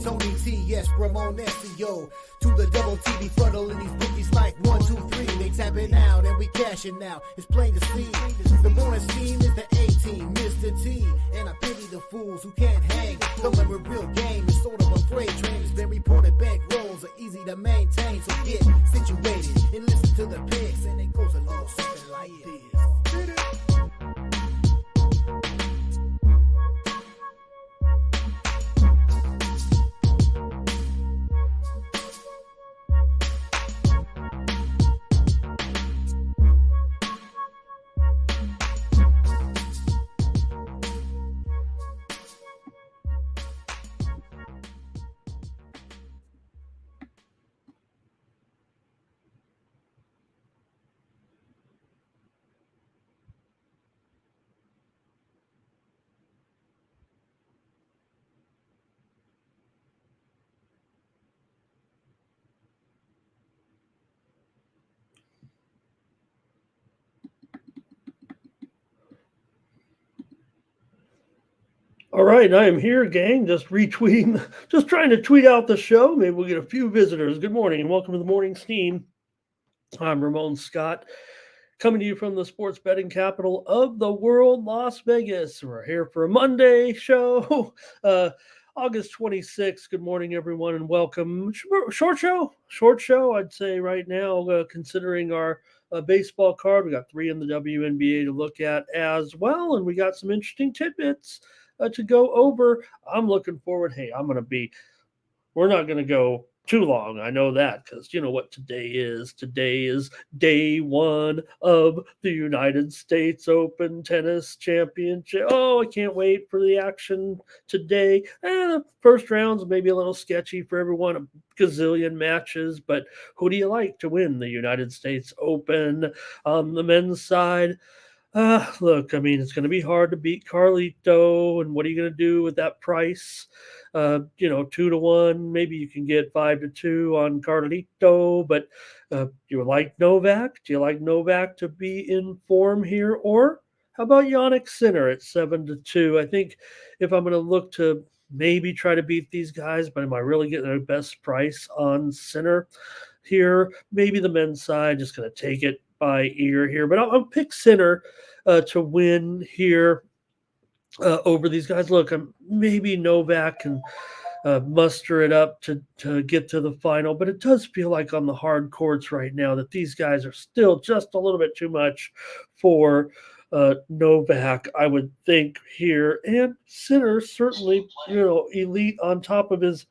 Tony T, yes, Ramon SEO. To the double TV funneling these bookies like 1, 2, 3. They tapping out and we cashing out. It's plain to see. The morning team is the A-team, Mr. T. And I pity the fools who can't hang. Coming with real game is sort of a freight train. It's been reported bank rolls are easy to maintain. So get situated and listen to the picks. And it goes a little something like this. All right, I am here, gang, just retweeting, just trying to tweet out the show. Maybe we'll get a few visitors. Good morning and welcome to the Morning Steam. I'm Ramon Scott, coming to you from the sports betting capital of the world, Las Vegas. We're here for a Monday show, August 26th. Good morning, everyone, and welcome. Short show, I'd say right now, considering our baseball card. We got 3 in the WNBA to look at as well, and we got some interesting tidbits to go over. I'm looking forward. Hey, we're not going to go too long. I know that because you know what today is. Today is day 1 of the United States Open Tennis Championship. Oh, I can't wait for the action today. The first round's maybe a little sketchy for everyone, a gazillion matches, but who do you like to win the United States Open on the men's side? Look, I mean, it's going to be hard to beat Carlito, and what are you going to do with that price? 2-1, maybe you can get 5-2 on Carlito, but do you like Novak? Do you like Novak to be in form here? Or how about Yannick Sinner at 7-2? I think if I'm going to look to maybe try to beat these guys, but am I really getting the best price on Sinner here? Maybe the men's side just going to take it by ear here, but I'll pick Sinner to win here over these guys. Look, maybe Novak can muster it up to get to the final, but it does feel like on the hard courts right now that these guys are still just a little bit too much for Novak, I would think here. And Sinner certainly, elite on top of his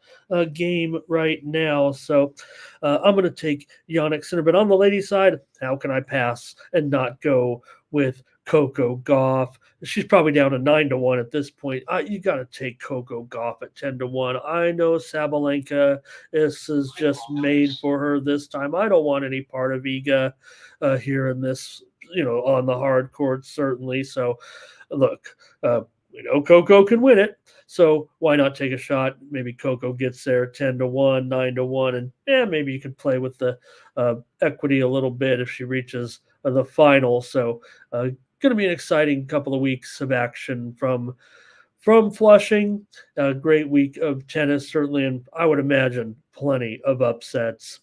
game right now. So I'm going to take Yannick Sinner. But on the ladies' side, how can I pass and not go with Coco Gauff? She's probably down to 9-1 at this point. You got to take Coco Gauff at 10-1. I know Sabalenka is just made for her this time. I don't want any part of Iga here in this, on the hard court, certainly. So, look, we know Coco can win it. So why not take a shot? Maybe Coco gets there 10-1, 9-1, and maybe you can play with the equity a little bit if she reaches the final. So going to be an exciting couple of weeks of action from Flushing. A great week of tennis, certainly, and I would imagine plenty of upsets.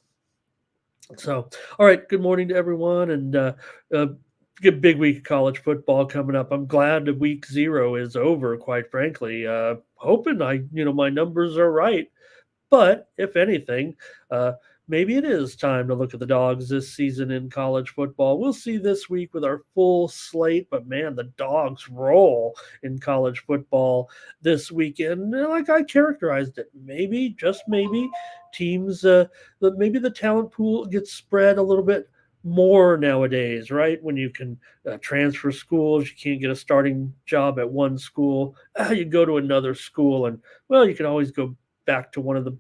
So, all right, good morning to everyone, and big week of college football coming up. I'm glad that week 0 is over, quite frankly. Hoping my numbers are right. But if anything, maybe it is time to look at the dogs this season in college football. We'll see this week with our full slate, but man, the dogs roll in college football this weekend. Like I characterized it, maybe, just maybe, teams, maybe the talent pool gets spread a little bit more nowadays, right? When you can transfer schools, you can't get a starting job at one school. You go to another school, and well, you can always go back to one of the,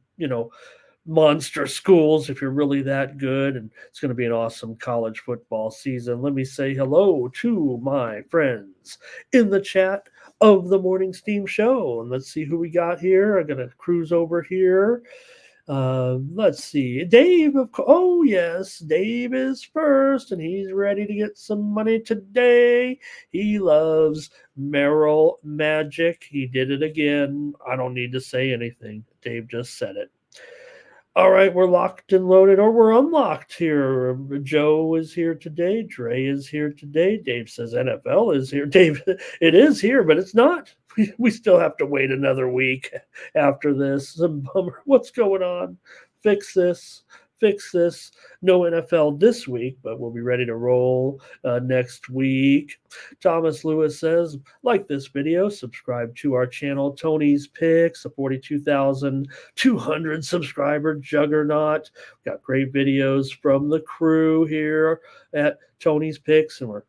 monster schools if you're really that good. And it's going to be an awesome college football season. Let me say hello to my friends in the chat of the Morning Steam Show. And let's see who we got here. I'm going to cruise over here. Let's see. Dave, oh yes, Dave is first, and he's ready to get some money today. He loves Merrill Magic. He did it again. I don't need to say anything. Dave just said it. All right, we're locked and loaded, or we're unlocked here. Joe is here today. Dre is here today. Dave says NFL is here. Dave, it is here, but it's not. We still have to wait another week after this. It's a bummer. What's going on? Fix this. No NFL this week, but we'll be ready to roll next week. Thomas Lewis says, like this video, subscribe to our channel, Tony's Picks, a 42,200 subscriber juggernaut. We've got great videos from the crew here at Tony's Picks, and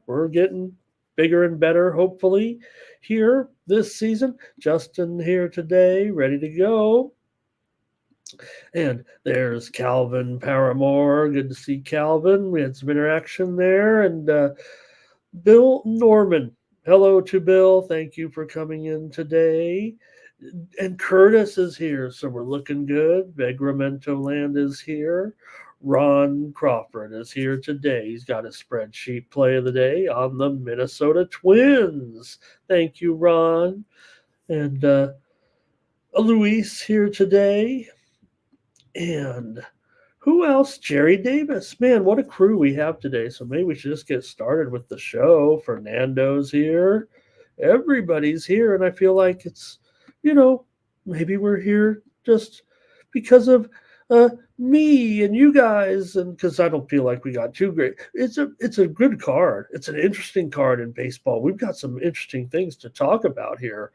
we're getting bigger and better, hopefully, here this season. Justin here today, ready to go. And there's Calvin Paramore. Good to see Calvin. We had some interaction there. And Bill Norman. Hello to Bill. Thank you for coming in today. And Curtis is here, so we're looking good. Vegramento Land is here. Ron Crawford is here today. He's got a spreadsheet play of the day on the Minnesota Twins. Thank you, Ron. And Luis here today. And who else? Jerry Davis. Man, what a crew we have today. So maybe we should just get started with the show. Fernando's here. Everybody's here. And I feel like it's, maybe we're here just because of me and you guys. And because I don't feel like we got too great. It's a good card. It's an interesting card in baseball. We've got some interesting things to talk about here.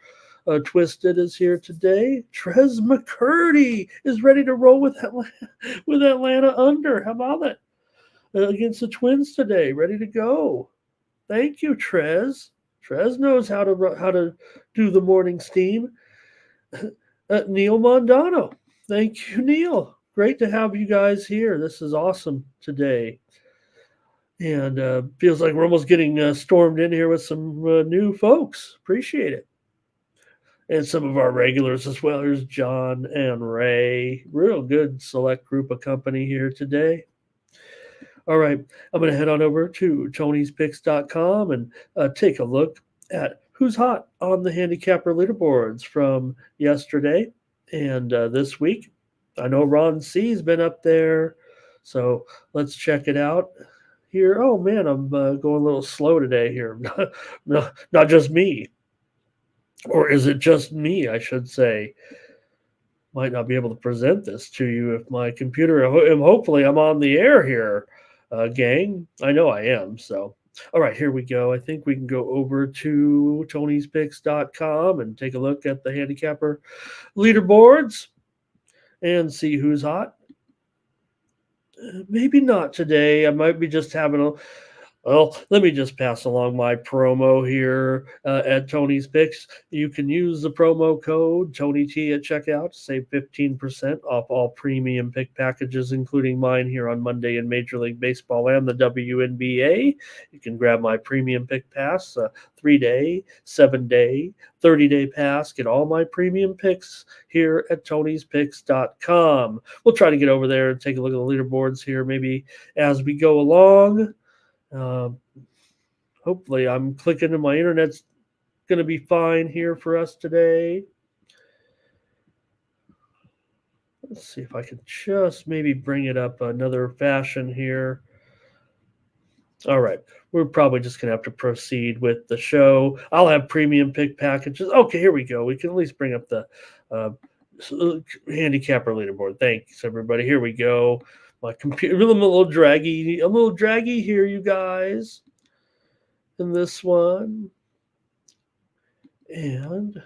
Twisted is here today. Trez McCurdy is ready to roll with Atlanta under. How about that? Against the Twins today. Ready to go. Thank you, Trez. Trez knows how to do the morning steam. Neil Mondano. Thank you, Neil. Great to have you guys here. This is awesome today. And feels like we're almost getting stormed in here with some new folks. Appreciate it. And some of our regulars as well. Here's John and Ray. Real good select group of company here today. All right. I'm going to head on over to Tony'sPicks.com and take a look at who's hot on the handicapper leaderboards from yesterday and this week. I know Ron C's been up there, so let's check it out here. Oh, man, I'm going a little slow today here. Not just me. Or is it just me, I should say? Might not be able to present this to you if my computer, hopefully I'm on the air here, gang. I know I am. So, all right, here we go. I think we can go over to Tony'sPicks.com and take a look at the handicapper leaderboards and see who's hot. Maybe not today. I might be just having Well, let me just pass along my promo here at Tony's Picks. You can use the promo code TonyT at checkout to save 15% off all premium pick packages, including mine here on Monday in Major League Baseball and the WNBA. You can grab my premium pick pass, 3-day, 7-day, 30-day pass. Get all my premium picks here at Tony'sPicks.com. We'll try to get over there and take a look at the leaderboards here maybe as we go along. Hopefully I'm clicking and my internet's going to be fine here for us today. Let's see if I can just maybe bring it up another fashion here. All right. We're probably just going to have to proceed with the show. I'll have premium pick packages. Okay, here we go. We can at least bring up the handicapper leaderboard. Thanks, everybody. Here we go. My computer, I'm a little draggy here, you guys, in this one. And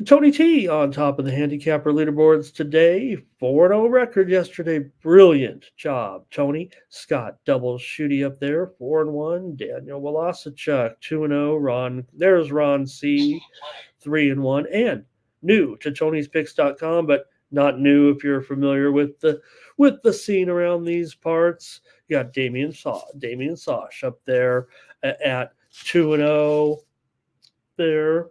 Tony T on top of the handicapper leaderboards today. 4-0 record yesterday. Brilliant job, Tony. Scott double shooty up there. 4-1. Daniel Walasachuk 2-0. Ron, there's Ron C. 3-1. And new to Tony'sPicks.com, but not new if you're familiar with the scene around these parts. You got Damian Sosh up there at 2-0 there.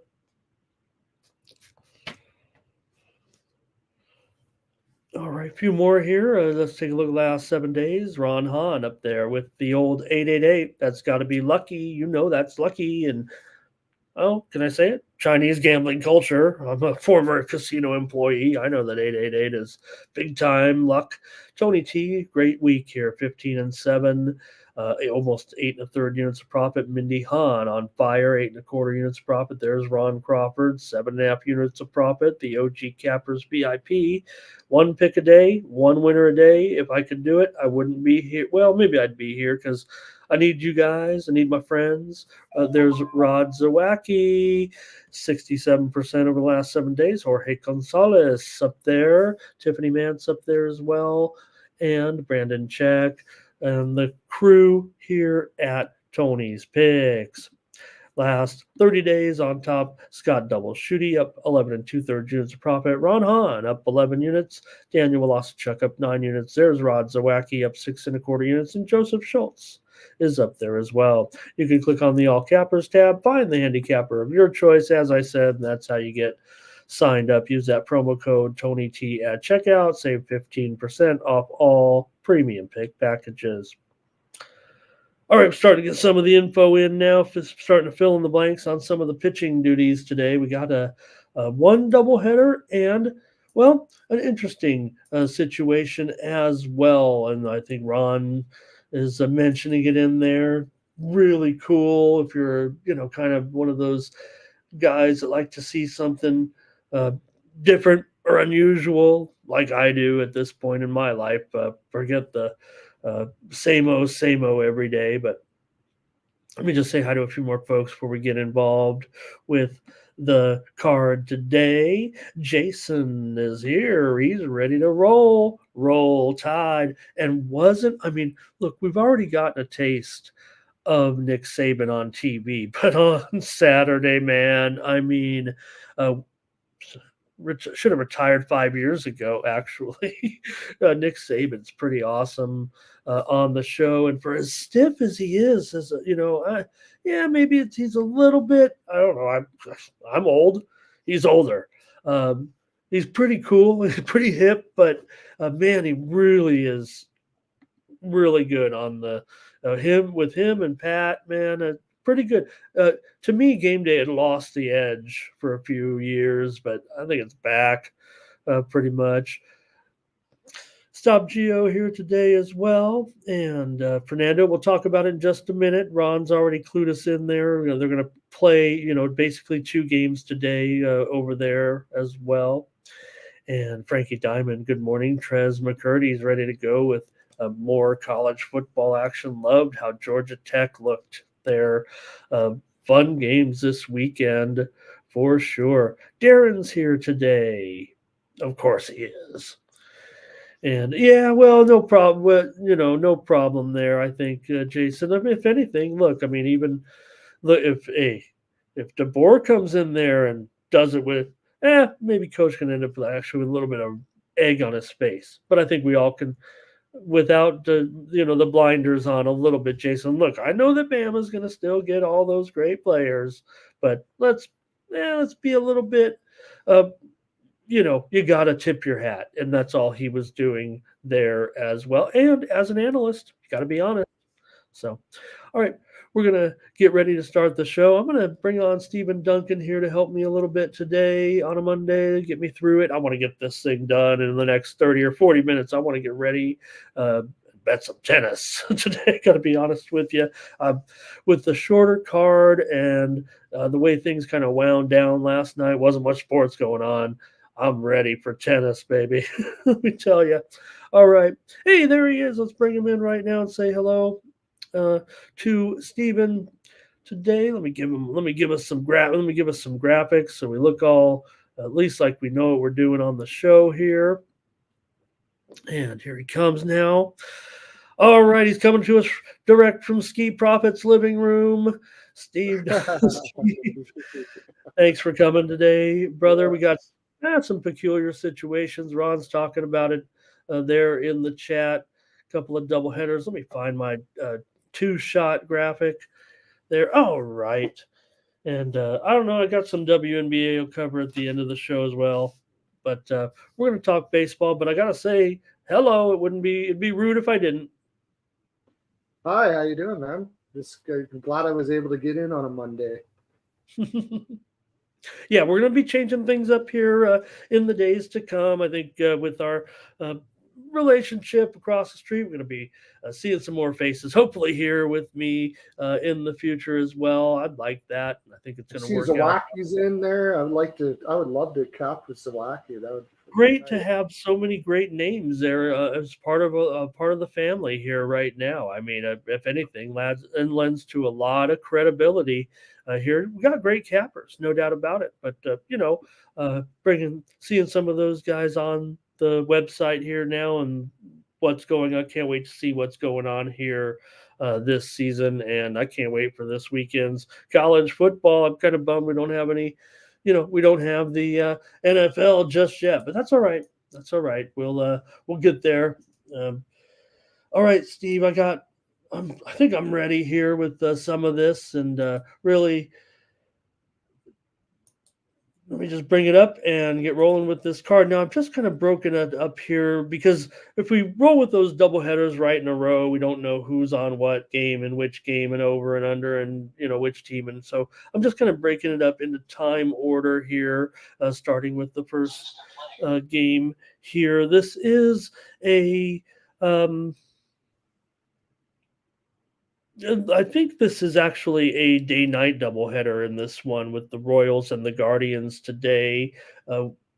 All right, a few more here. Let's take a look at the last 7 days. Ron Hahn up there with the old 888. That's got to be lucky. You know that's lucky. And, oh, can I say it? Chinese gambling culture. I'm a former casino employee. I know that 888 is big time luck. Tony T, great week here, 15-7, almost 8 1/3 units of profit. Mindy Hahn on fire, 8 1/4 units of profit. There's Ron Crawford, 7.5 units of profit. The OG Cappers VIP, one pick a day, one winner a day. If I could do it, I wouldn't be here. Well, maybe I'd be here because I need you guys. I need my friends. There's Rod Zawacki, 67% over the last 7 days. Jorge Gonzalez up there. Tiffany Mance up there as well. And Brandon Check and the crew here at Tony's Picks. Last 30 days on top, Scott Double Shooty up 11 2/3 units of profit. Ron Hahn up 11 units. Daniel Wasachuk up 9 units. There's Rod Zawacki up 6 1/4 units. And Joseph Schultz is up there as well. You can click on the All Cappers tab, find the handicapper of your choice, as I said, and that's how you get signed up. Use that promo code TonyT at checkout. Save 15% off all premium pick packages. All right, I'm starting to get some of the info in now. Starting to fill in the blanks on some of the pitching duties today. We got a one doubleheader and, well, an interesting situation as well. And I think Ron is mentioning it in there. Really cool if you're, kind of one of those guys that like to see something different or unusual, like I do at this point in my life. Forget the same-o every day. But let me just say hi to a few more folks before we get involved with the card today. Jason is here. He's ready to roll Tide. And look, we've already gotten a taste of Nick Saban on TV, but on Saturday, man, should have retired 5 years ago, actually. Nick Saban's pretty awesome on the show. And for as stiff as he is, maybe he's a little bit, I don't know. I'm old. He's older. He's pretty cool. He's pretty hip, but man, he really is really good on the him and Pat, man. Pretty good. To me, Game Day had lost the edge for a few years, but I think it's back pretty much. Stop Geo here today as well. And Fernando, we'll talk about it in just a minute. Ron's already clued us in there. They're going to play, basically 2 games today over there as well. And Frankie Diamond, good morning. Trez McCurdy's ready to go with more college football action. Loved how Georgia Tech looked there. Fun games this weekend for sure. Darren's here today. Of course he is. And yeah, well, no problem. No problem there. I think, Jason. If anything, look. Even look if DeBoer comes in there and does it with, maybe Coach can end up actually with a little bit of egg on his face. But I think we all can, without the blinders on a little bit, Jason. Look, I know that Bama's going to still get all those great players, but let's be a little bit, you got to tip your hat, and that's all he was doing there as well. And as an analyst, you got to be honest. So, all right, we're going to get ready to start the show. I'm going to bring on Stephen Duncan here to help me a little bit today on a Monday, get me through it. I want to get this thing done in the next 30 or 40 minutes. I want to get ready, bet some tennis today, got to be honest with you. With the shorter card and the way things kind of wound down last night, wasn't much sports going on. I'm ready for tennis, baby. Let me tell you. All right. Hey, there he is. Let's bring him in right now and say hello to Stephen today. Let me give us some graphics so we look all at least like we know what we're doing on the show here. And here he comes now. All right, he's coming to us direct from Ski Profit's living room. Steve, thanks for coming today, brother. We got some peculiar situations. Ron's talking about it there in the chat. A couple of double headers. Let me find my 2-shot graphic there. All right. And I don't know. I got some WNBA will cover at the end of the show as well. But we're going to talk baseball. But I got to say hello. It'd be rude if I didn't. Hi, how you doing, man? I'm glad I was able to get in on a Monday. Yeah, we're going to be changing things up here in the days to come. I think with our uh, relationship across the street, we're going to be seeing some more faces, hopefully here with me in the future as well. I'd like that. I think it's I going to see work out. Zawaki's in there. I would love to cap with Zawaki. That would be freaking Great to nice. have so many great names there as part of a part of the family here right now. I mean, if anything, lads and lends to a lot of credibility here. We got great cappers, no doubt about it. But seeing some of those guys on the website here now and what's going on. Can't wait to see what's going on here this season, and I can't wait for this weekend's college football. I'm kind of bummed we don't have any. We don't have the NFL just yet, but that's all right. That's all right. We'll get there. Um, all right, Steve. I think I'm ready here with some of this, and really, let me just bring it up and get rolling with this card. Now, I've just kind of broken it up here because if we roll with those double headers right in a row, we don't know who's on what game and which game and over and under and, which team. And so I'm just kind of breaking it up into time order here, starting with the first game here. This is a. I think this is actually a day-night doubleheader in this one with the Royals and the Guardians today,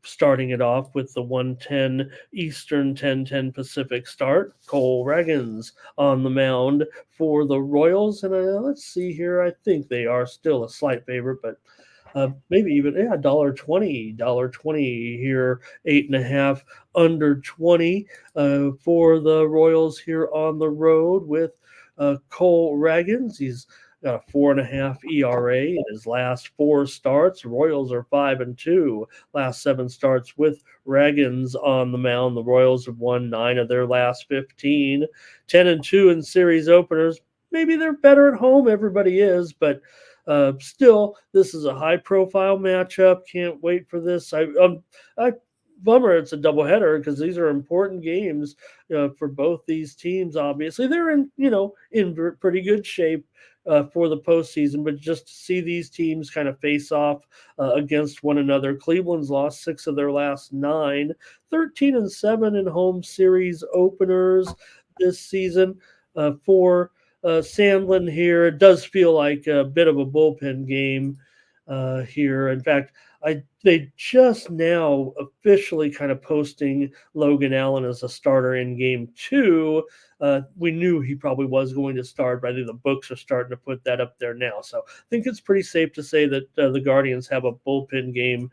starting it off with the 1:10 Eastern, 10:10 Pacific start. Cole Ragans on the mound for the Royals, and let's see here. I think they are still a slight favorite, but maybe even $1.20 here, 8.5 under 20 for the Royals here on the road with Cole Ragans. He's got a 4.5 ERA in his last 4 starts. Royals are 5-2. Last 7 starts with Ragans on the mound. The Royals have won 9 of their last 15. 10-2 in series openers. Maybe they're better at home. Everybody is, but still, this is a high-profile matchup. Can't wait for this. Bummer it's a doubleheader because these are important games for both these teams. Obviously, they're in pretty good shape for the postseason, but just to see these teams kind of face off against one another. Cleveland's lost 6 of their last 9, 13-7 in home series openers this season for Sandlin here. It does feel like a bit of a bullpen game here. In fact, they just now officially kind of posting Logan Allen as a starter in game 2. We knew he probably was going to start, but I think the books are starting to put that up there now. So I think it's pretty safe to say that the Guardians have a bullpen game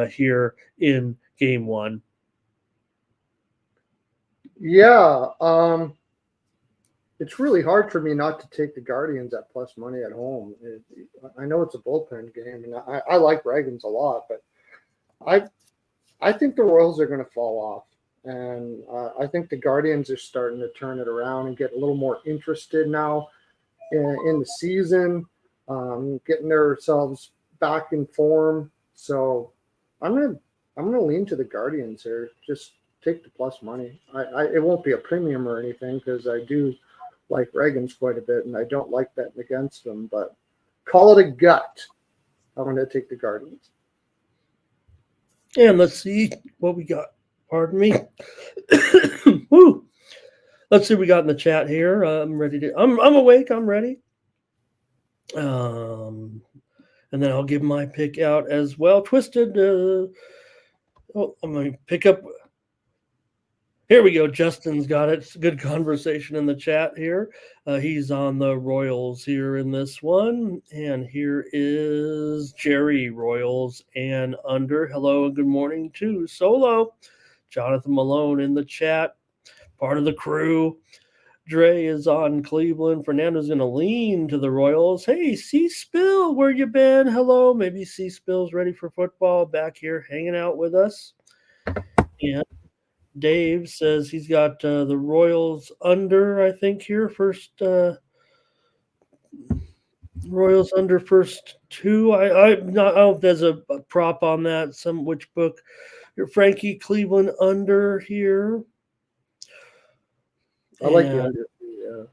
here in game 1. Yeah. It's really hard for me not to take the Guardians at plus money at home. I know it's a bullpen game, and I like Ragans a lot, but I think the Royals are going to fall off, and I think the Guardians are starting to turn it around and get a little more interested now in the season, getting themselves back in form. So I'm gonna lean to the Guardians here. Just take the plus money. It won't be a premium or anything because I do like Ragans quite a bit, and I don't like betting against them, but call it a gut. I'm going to take the Guardians. And let's see what we got. Pardon me. Woo. Let's see what we got in the chat here. I'm ready to. I'm awake. I'm ready. And then I'll give my pick out as well. Twisted. I'm going to pick up. Here we go. Justin's got it. It's a good conversation in the chat here. He's on the Royals here in this one. And here is Jerry, Royals and under. Hello and good morning to Solo. Jonathan Malone in the chat. Part of the crew. Dre is on Cleveland. Fernando's going to lean to the Royals. Hey, C-Spill, where you been? Hello. Maybe C-Spill's ready for football. Back here hanging out with us. And Dave says he's got the Royals under, I think, here. First, Royals under first 2. I don't know if there's a prop on that. Which book? Your Frankie Cleveland under here. I like the under. Yeah.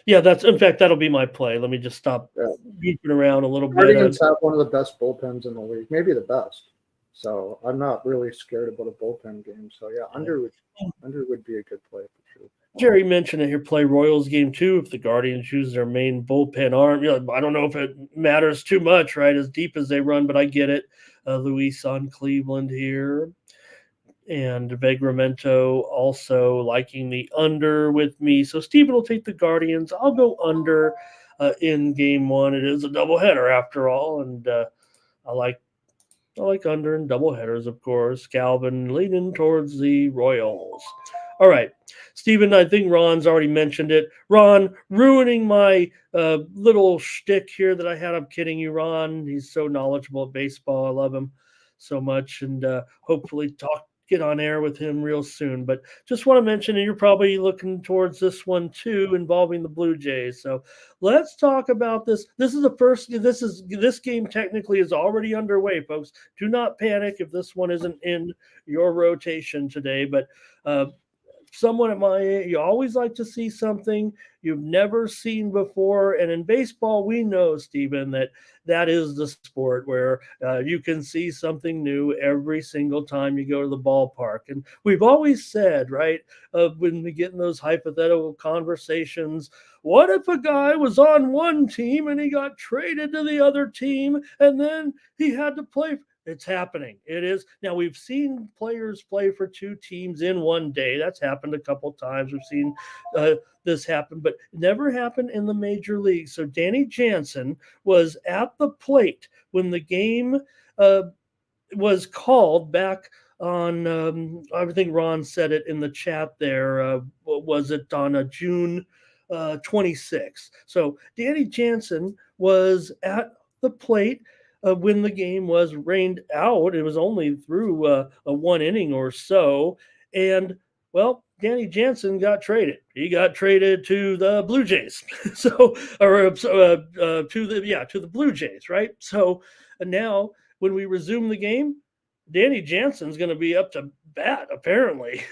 Yeah, in fact, that'll be my play. Let me just stop beeping around a little bit. Guardians have one of the best bullpens in the league, maybe the best. So I'm not really scared about a bullpen game. So yeah, under would be a good play for sure. Jerry mentioned it here, play Royals game 2 if the Guardians use their main bullpen arm. I don't know if it matters too much, right, as deep as they run, but I get it. Luis on Cleveland here. And Vegramento also liking the under with me. So Steven will take the Guardians. I'll go under in game 1. It is a doubleheader after all, and I like under and doubleheaders, of course. Calvin leaning towards the Royals. All right, Steven, I think Ron's already mentioned it. Ron, ruining my little shtick here that I had. I'm kidding you, Ron. He's so knowledgeable at baseball. I love him so much, and hopefully get on air with him real soon. But just want to mention, and you're probably looking towards this one too, involving the Blue Jays. So let's talk about this. This game technically is already underway, folks. Do not panic if this one isn't in your rotation today. But someone at my age, you always like to see something you've never seen before. And in baseball, we know, Stephen, that is the sport where you can see something new every single time you go to the ballpark. And we've always said, right, when we get in those hypothetical conversations, what if a guy was on one team and he got traded to the other team and then he had to play? It's happening. It is. Now, we've seen players play for 2 teams in one day. That's happened a couple times. We've seen this happen, but it never happened in the major leagues. So Danny Jansen was at the plate when the game was called back on, I think Ron said it in the chat there. Was it on June 26th? So Danny Jansen was at the plate when the game was rained out. It was only through a 1 inning or so. And, well, Danny Jansen got traded. He got traded to the Blue Jays. To the Blue Jays, right? So now when we resume the game, Danny Jansen's going to be up to bat, apparently.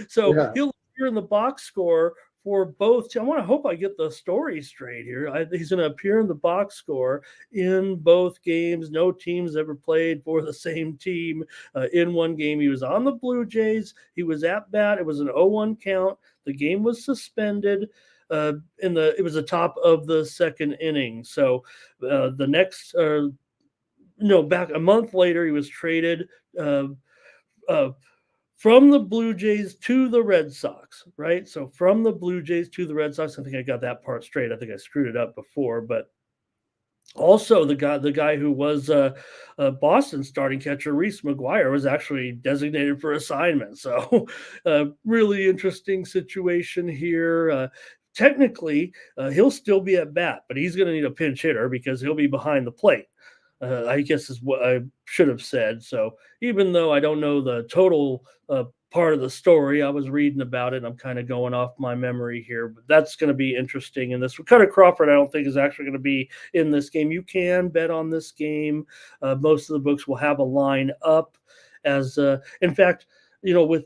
So he'll appear in the box score for both. I hope I get the story straight here. He's going to appear in the box score in both games. No team's ever played for the same team in one game. He was on the Blue Jays. He was at bat. It was an 0-1 count. The game was suspended. It was the top of the 2nd inning. So back a month later, he was traded from the Blue Jays to the Red Sox, right? So from the Blue Jays to the Red Sox, I think I got that part straight. I think I screwed it up before, but also the guy who was Boston starting catcher, Reese McGuire, was actually designated for assignment. So really interesting situation here. Technically, he'll still be at bat, but he's going to need a pinch hitter because he'll be behind the plate. I guess is what I should have said. So even though I don't know the total part of the story, I was reading about it, and I'm kind of going off my memory here, but that's going to be interesting. And this Cutter Crawford, I don't think, is actually going to be in this game. You can bet on this game. Most of the books will have a line up as, in fact, with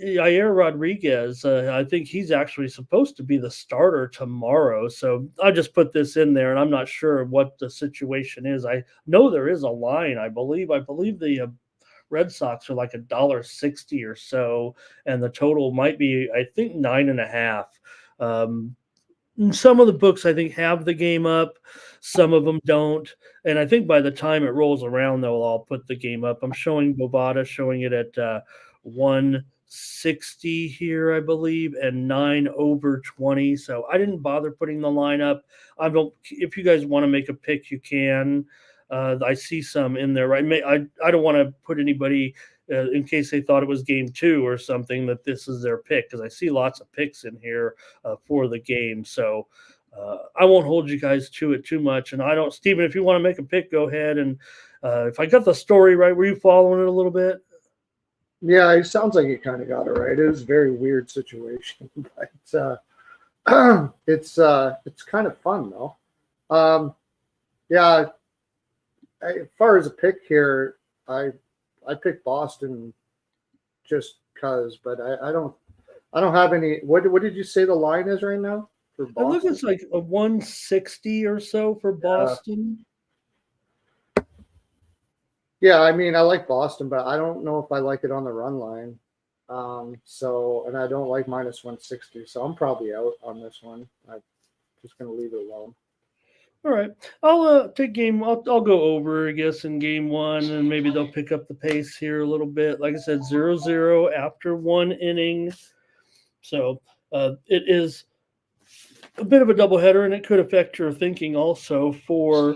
Yair Rodriguez, I think he's actually supposed to be the starter tomorrow. So I just put this in there, and I'm not sure what the situation is. I know there is a line. I believe the Red Sox are like $1.60 or so, and the total might be, I think, 9.5. Some of the books, I think, have the game up. Some of them don't. And I think by the time it rolls around, they'll all put the game up. I'm showing Bovada, showing it at 160 here, I believe, and 9/20. So I didn't bother putting the line up. If you guys want to make a pick, you can. I see some in there. I don't want to put anybody in case they thought it was game 2 or something that this is their pick, because I see lots of picks in here for the game. So I won't hold you guys to it too much. And Stephen, if you want to make a pick, go ahead. And if I got the story right, were you following it a little bit? Yeah, it sounds like you kind of got it right. It was a very weird situation, but it's kind of fun though. As far as a pick here, I picked Boston just because, but I don't have any. What did you say the line is right now? for I look, Boston. it's like a 160 or so for Boston. Yeah, I mean, I like Boston, but I don't know if I like it on the run line. And I don't like minus 160, so I'm probably out on this one. I'm just going to leave it alone. All right, I'll take game. I'll go over, I guess, in game one, and maybe they'll pick up the pace here a little bit. Like I said, 0-0 after one inning, so it is a bit of a doubleheader, and it could affect your thinking also for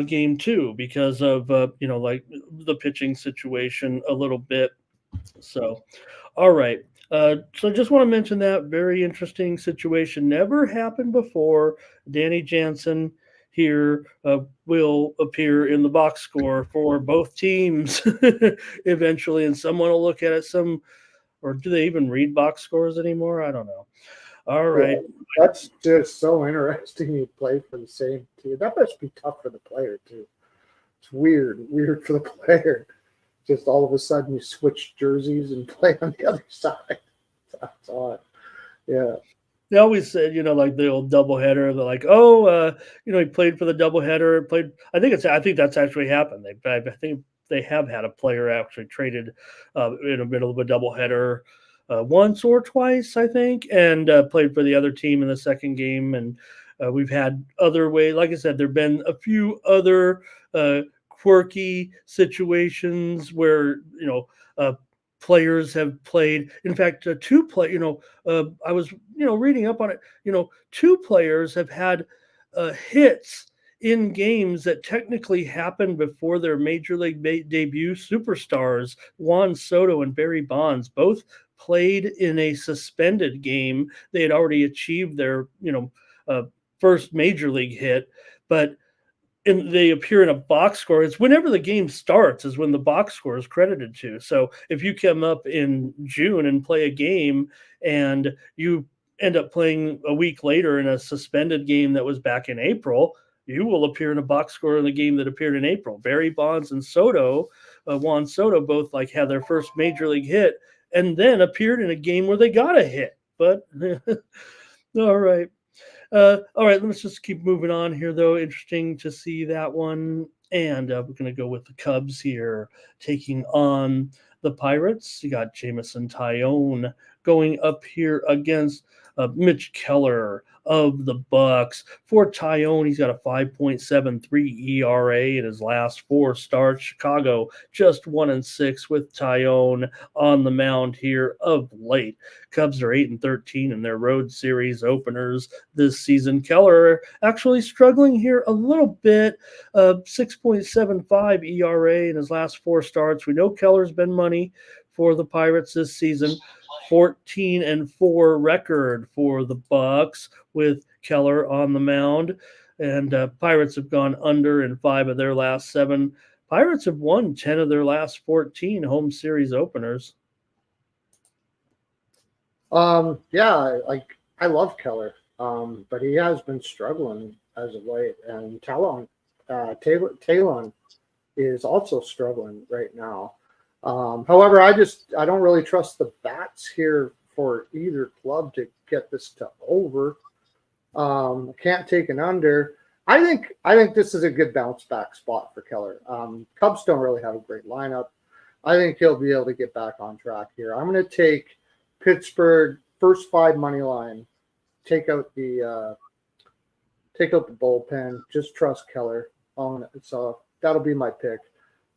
game two because of like the pitching situation a little bit. So, all right. So just want to mention that very interesting situation. Never happened before. Danny Jansen here will appear in the box score for both teams eventually, and someone will look at it. Or do they even read box scores anymore? I don't know. All right. Yeah, that's just so interesting. You play for the same team. That must be tough for the player too. It's weird for the player. Just all of a sudden you switch jerseys and play on the other side. That's odd. Yeah. They always said, like the old doubleheader. They're like, oh, he played for the doubleheader. I think that's actually happened. I think they have had a player actually traded in the middle of a doubleheader once or twice, I think, and played for the other team in the second game. And we've had other ways. Like I said, there've been a few other quirky situations where players have played. In fact, I was reading up on it. Two players have had hits in games that technically happened before their major league debut. Superstars Juan Soto and Barry Bonds both played in a suspended game. They had already achieved their first major league hit, but they appear in a box score. It's whenever the game starts is when the box score is credited to. So if you come up in June and play a game and you end up playing a week later in a suspended game that was back in April, you will appear in a box score in the game that appeared in April. Barry Bonds and Juan Soto both had their first major league hit and then appeared in a game where they got a hit. But all right. All right, let's just keep moving on here, though. Interesting to see that one. And we're going to go with the Cubs here, taking on the Pirates. You got Jameson Taillon going up here against Mitch Keller of the Bucks. For Taillon, he's got a 5.73 ERA in his last four starts. Chicago just 1-6 with Taillon on the mound here of late. Cubs are 8-13 in their road series openers this season. Keller actually struggling here a little bit. 6.75 ERA in his last four starts. We know Keller's been money for the Pirates this season. 14-4 record for the Bucks with Keller on the mound, and Pirates have gone under in 5 of their last 7. Pirates have won 10 of their last 14 home series openers. Yeah, I love Keller, but he has been struggling as of late, and Taillon is also struggling right now. However, I don't really trust the bats here for either club to get this to over. Can't take an under. I think this is a good bounce back spot for Keller. Cubs don't really have a great lineup. I think he'll be able to get back on track here. I'm going to take Pittsburgh first 5 money line. Take out the bullpen. Just trust Keller on it. So that'll be my pick.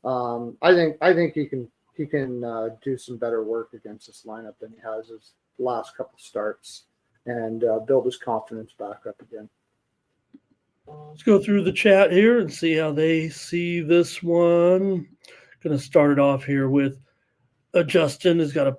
I think he can do some better work against this lineup than he has his last couple starts and build his confidence back up again. Let's go through the chat here and see how they see this one. Going to start it off here with Justin has got a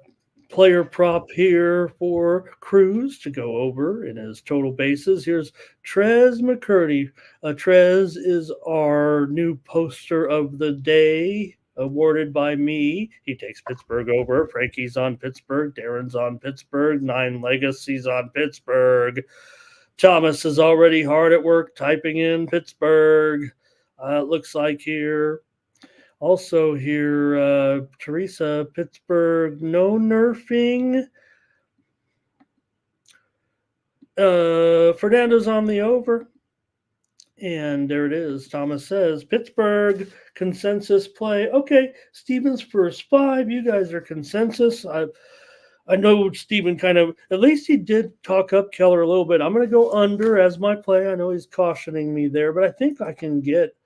player prop here for Cruz to go over in his total bases. Here's Trez McCurdy. Trez is our new poster of the day, awarded by me. He takes Pittsburgh over. Frankie's on Pittsburgh. Darren's on Pittsburgh. 9 Legacies on Pittsburgh. Thomas is already hard at work typing in Pittsburgh. It looks like here. Also here, Teresa, Pittsburgh, no nerfing. Fernando's on the over. And there it is. Thomas says Pittsburgh consensus play. Okay, Steven's first 5. You guys are consensus. I know Steven kind of, at least he did talk up Keller a little bit. I'm going to go under as my play. I know he's cautioning me there, but I think I can get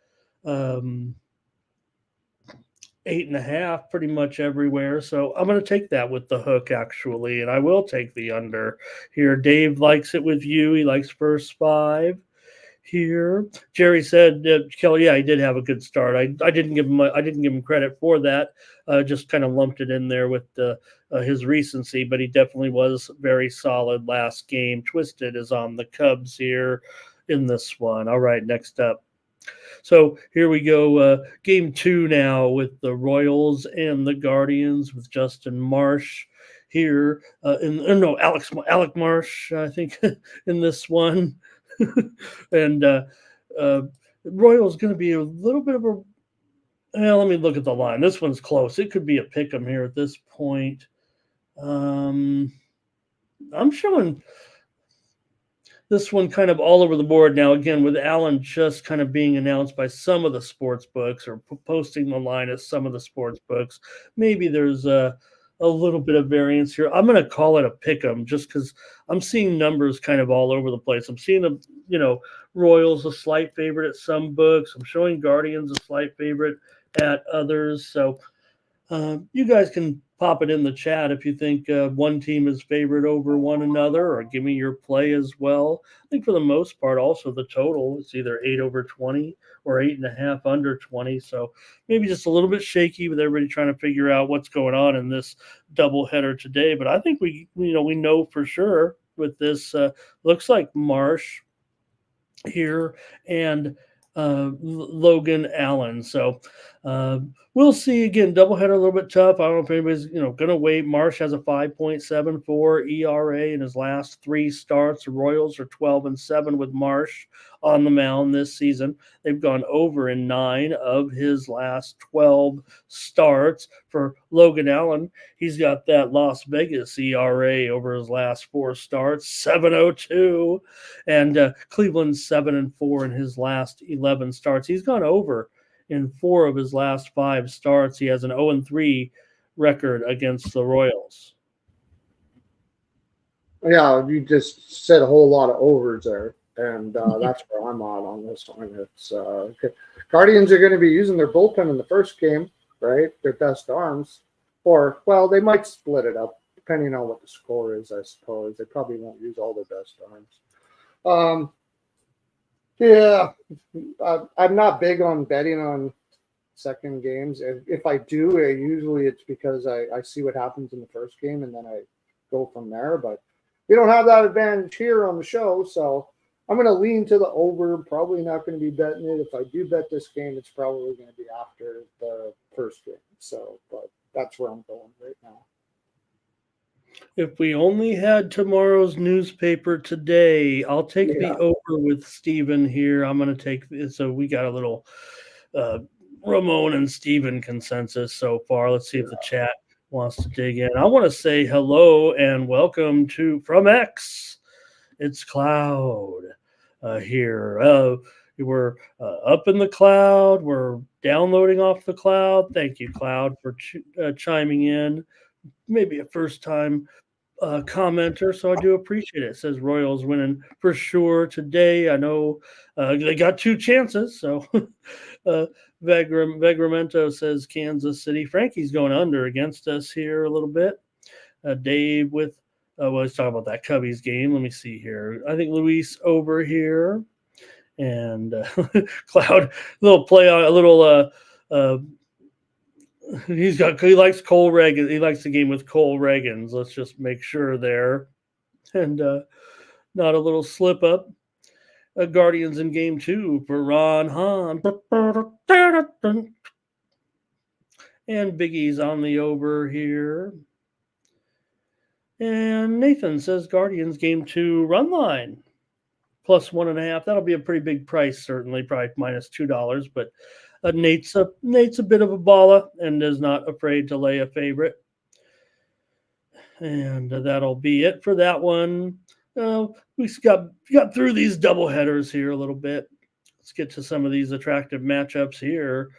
8.5 pretty much everywhere. So I'm going to take that with the hook, actually, and I will take the under here. Dave likes it with you. He likes first 5. Here, Jerry said, Kelly, yeah, he did have a good start. I didn't give him credit for that. Just kind of lumped it in there with his recency, but he definitely was very solid last game. Twisted is on the Cubs here in this one. All right, next up. So here we go. Game 2 now with the Royals and the Guardians with Justin Marsh here. Alec Marsh, I think, in this one. And Royals going to be a little bit of a. Let me look at the line. This one's close. It could be a pick 'em here at this point. I'm showing this one kind of all over the board now. Again, with Allen just kind of being announced by some of the sports books or posting the line as some of the sports books. Maybe there's a little bit of variance here. I'm going to call it a pick 'em just because I'm seeing numbers kind of all over the place. I'm seeing Royals a slight favorite at some books. I'm showing Guardians a slight favorite at others. So you guys can pop it in the chat if you think one team is favored over one another, or give me your play as well. I think for the most part, also the total is either 8 over 20 or 8.5 under 20. So maybe just a little bit shaky with everybody trying to figure out what's going on in this doubleheader today. But I think we know for sure with this. Looks like Marsh here and Logan Allen. So we'll see. Again, doubleheader a little bit tough. I don't know if anybody's going to wait. Marsh has a 5.74 ERA in his last 3 starts. The Royals are 12-7 with Marsh on the mound this season. They've gone over in 9 of his last 12 starts. For Logan Allen, he's got that Las Vegas ERA over his last 4 starts, 7.02, and Cleveland's 7-4 in his last 11 starts. He's gone over in 4 of his last 5 starts. He has an 0-3 record against the Royals. Yeah, you just said a whole lot of overs there, and that's where I'm at on this one. It's Guardians are going to be using their bullpen in the first game, right? Their best arms, or well, they might split it up depending on what the score is. I suppose they probably won't use all their best arms. Yeah, I'm not big on betting on second games. If I do, usually it's because I see what happens in the first game and then I go from there. But we don't have that advantage here on the show, so I'm going to lean to the over. Probably not going to be betting it. If I do bet this game, it's probably going to be after the first game. So, but that's where I'm going right now. If we only had tomorrow's newspaper today, I'll take the over with Steven here. I'm going to take – so we got a little Ramon and Steven consensus so far. Let's see if the chat wants to dig in. I want to say hello and welcome from X. It's Cloud here. We're up in the cloud. We're downloading off the cloud. Thank you, Cloud, for chiming in. Maybe a first-time commenter, so I do appreciate it. It says Royals winning for sure today. I know they got 2 chances, so Vegramento says Kansas City. Frankie's going under against us here a little bit. Dave with let's talk about that Cubbies game. Let me see here. I think Luis over here, and Cloud little play on a little. He likes Cole Reagan. He likes the game with Cole Reagans. Let's just make sure there, and not a little slip up. Guardians in game 2 for Ron Hahn. And Biggie's on the over here. And Nathan says Guardians game 2 run line plus 1.5. That'll be a pretty big price, certainly, probably minus $2. But Nate's a bit of a baller and is not afraid to lay a favorite. And that'll be it for that one. we got through these doubleheaders here a little bit. Let's get to some of these attractive matchups here.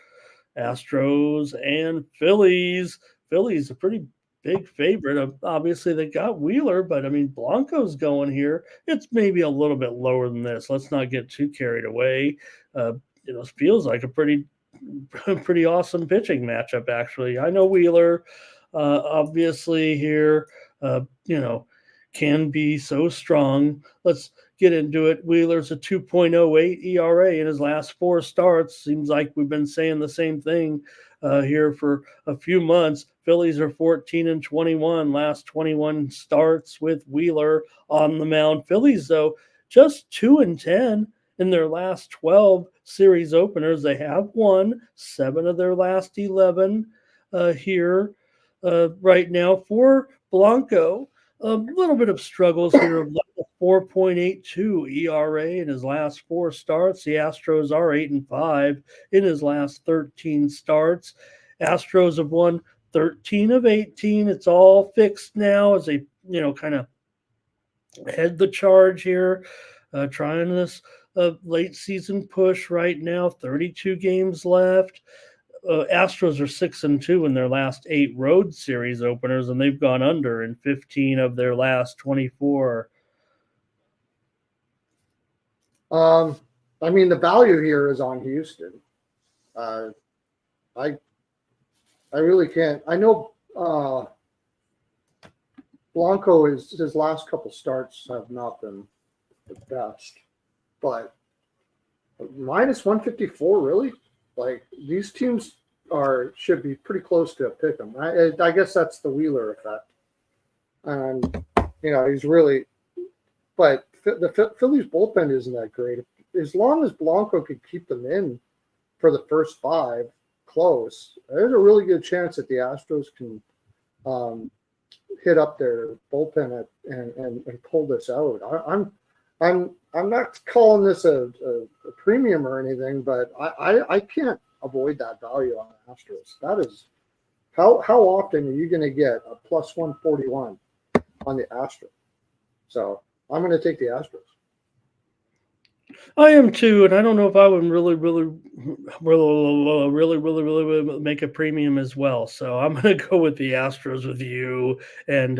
Astros and Phillies. Phillies a pretty big favorite. Obviously, they got Wheeler, but I mean, Blanco's going here. It's maybe a little bit lower than this. Let's not get too carried away. Feels like a pretty awesome pitching matchup, actually. I know Wheeler, obviously, here, can be so strong. Let's get into it. Wheeler's a 2.08 ERA in his last 4 starts. Seems like we've been saying the same thing here for a few months. Phillies are 14-21, last 21 starts with Wheeler on the mound. Phillies, though, just 2-10 in their last 12 series openers. They have won 7 of their last 11 here right now. For Blanco, a little bit of struggles here. 4.82 ERA in his last 4 starts. The Astros are 8-5 in his last 13 starts. Astros have won 13 of 18. It's all fixed now as they, kind of head the charge here, trying this late season push right now. 32 games left. Astros are 6-2 in their last 8 road series openers, and they've gone under in 15 of their last 24. I mean, the value here is on Houston. I really can't. I know Blanco his last couple starts have not been the best, but minus 154, really? Like, these teams should be pretty close to a pick 'em. I guess that's the Wheeler effect. And, he's really – but the Phillies bullpen isn't that great. As long as Blanco could keep them in for the first 5 close, there's a really good chance that the Astros can hit up their bullpen and pull this out. I'm not calling this a premium or anything, but I can't avoid that value on the Astros. That is how often are you going to get a plus 141 on the Astros? So I'm going to take the Astros. I am too, and I don't know if I would really make a premium as well. So I'm going to go with the Astros with you and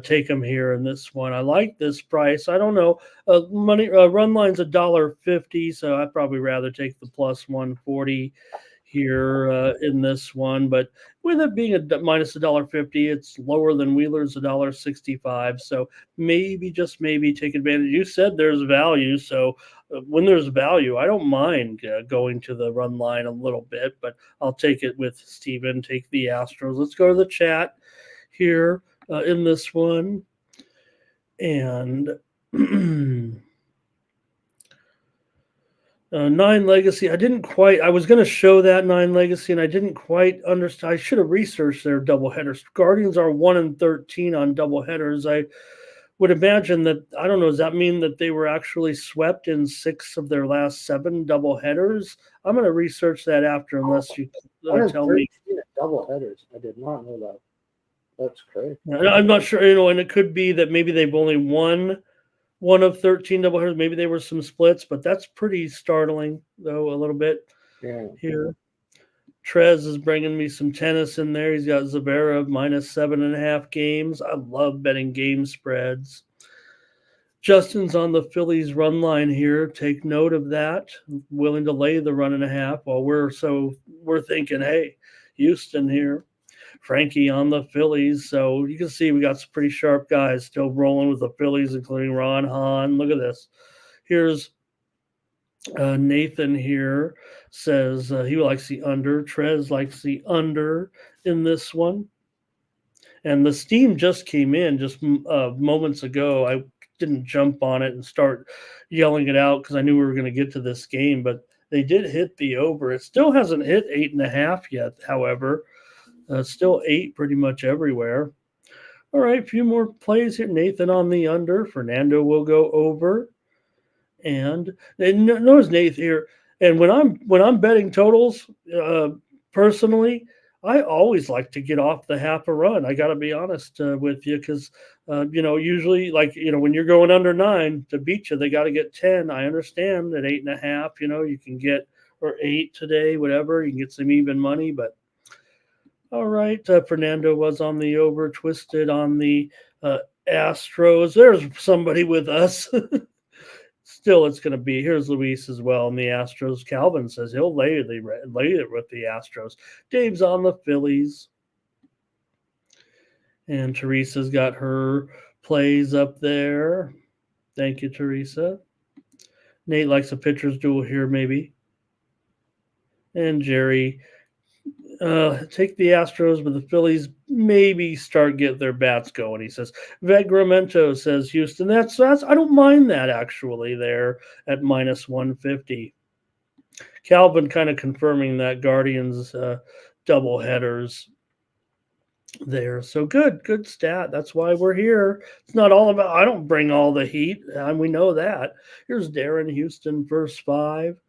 take them here in this one. I like this price. I don't know. Run line's $1.50, so I'd probably rather take the plus 140 here in this one. But with it being a minus $1.50, it's lower than Wheeler's $1.65. So maybe, just maybe, take advantage. You said there's value, so when there's value, I don't mind going to the run line a little bit, but I'll take it with Steven. Take the Astros. Let's go to the chat here in this one. And 9 Legacy. I was going to show that 9 Legacy, and I didn't quite understand. I should have researched their doubleheaders. Guardians are 1-13 on doubleheaders. I would imagine that, I don't know, does that mean that they were actually swept in 6 of their last 7 doubleheaders? I'm going to research that after, unless you tell me. Doubleheaders. I did not know that. That's great. I'm not sure, and it could be that maybe they've only won 1 of 13 doubleheaders. Maybe there were some splits, but that's pretty startling, though, a little bit here. Trez is bringing me some tennis in there. He's got Zverev minus 7.5 games. I love betting game spreads. Justin's on the Phillies run line here. Take note of that. Willing to lay the 1.5 while we're thinking, hey, Houston here. Frankie on the Phillies. So you can see we got some pretty sharp guys still rolling with the Phillies, including Ron Hahn. Look at this. Here's Nathan here, says he likes the under. Trez likes the under in this one. And the steam just came in just moments ago. I didn't jump on it and start yelling it out because I knew we were going to get to this game, but they did hit the over. It still hasn't hit 8.5 yet, however. Still 8 pretty much everywhere. All right, a few more plays here. Nathan on the under. Fernando will go over. And notice Nathan here. And when I'm betting totals, personally, I always like to get off the half a run. I got to be honest with you because, usually when you're going under 9 to beat you, they got to get 10. I understand at 8.5, you can get, or 8 today, whatever. You can get some even money, but all right. Fernando was on the over, Twisted on the Astros. There's somebody with us. Still, it's going to be, here's Luis as well in the Astros. Calvin says he'll lay it with the Astros. Dave's on the Phillies. And Teresa's got her plays up there. Thank you, Teresa. Nate likes a pitcher's duel here, maybe. And Jerry, take the Astros, but the Phillies maybe start get their bats going. He says. Vegramento says Houston. That's I don't mind that actually there at -150. Calvin kind of confirming that Guardians double headers there. So good stat. That's why we're here. It's not all about. I don't bring all the heat, and we know that. Here's Darren Houston first 5.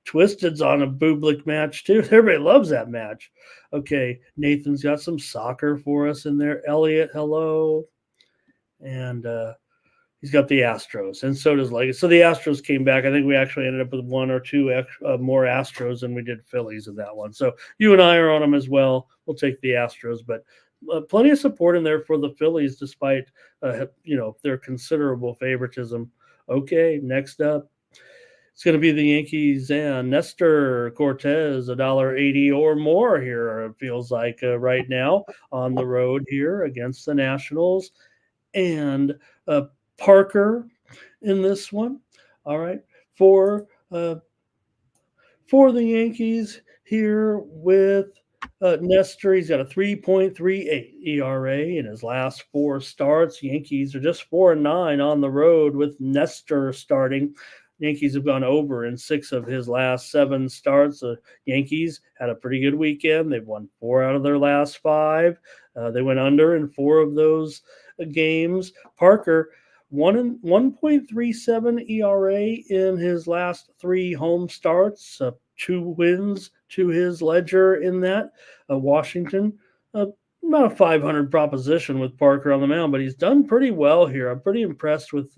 Twisted's on a Bublik match too. Everybody loves that match. Okay, Nathan's got some soccer for us in there. Elliot, hello. And he's got the Astros, and so does Leggett. So the Astros came back. I think we actually ended up with 1 or 2 more Astros than we did Phillies in that one. So you and I are on them as well. We'll take the Astros, but plenty of support in there for the Phillies despite, their considerable favoritism. Okay, next up. It's going to be the Yankees and Nestor Cortez, $1.80 or more here, it feels like right now on the road here against the Nationals. And Parker in this one. All right. For the Yankees here with Nestor, he's got a 3.38 ERA in his last 4 starts. Yankees are just 4-9 on the road with Nestor starting. Yankees have gone over in 6 of his last 7 starts. The Yankees had a pretty good weekend. They've won 4 out of their last 5. They went under in 4 of those games. Parker, 1.37 ERA in his last 3 home starts. 2 wins to his ledger in that. Washington, not a 500 proposition with Parker on the mound, but he's done pretty well here. I'm pretty impressed with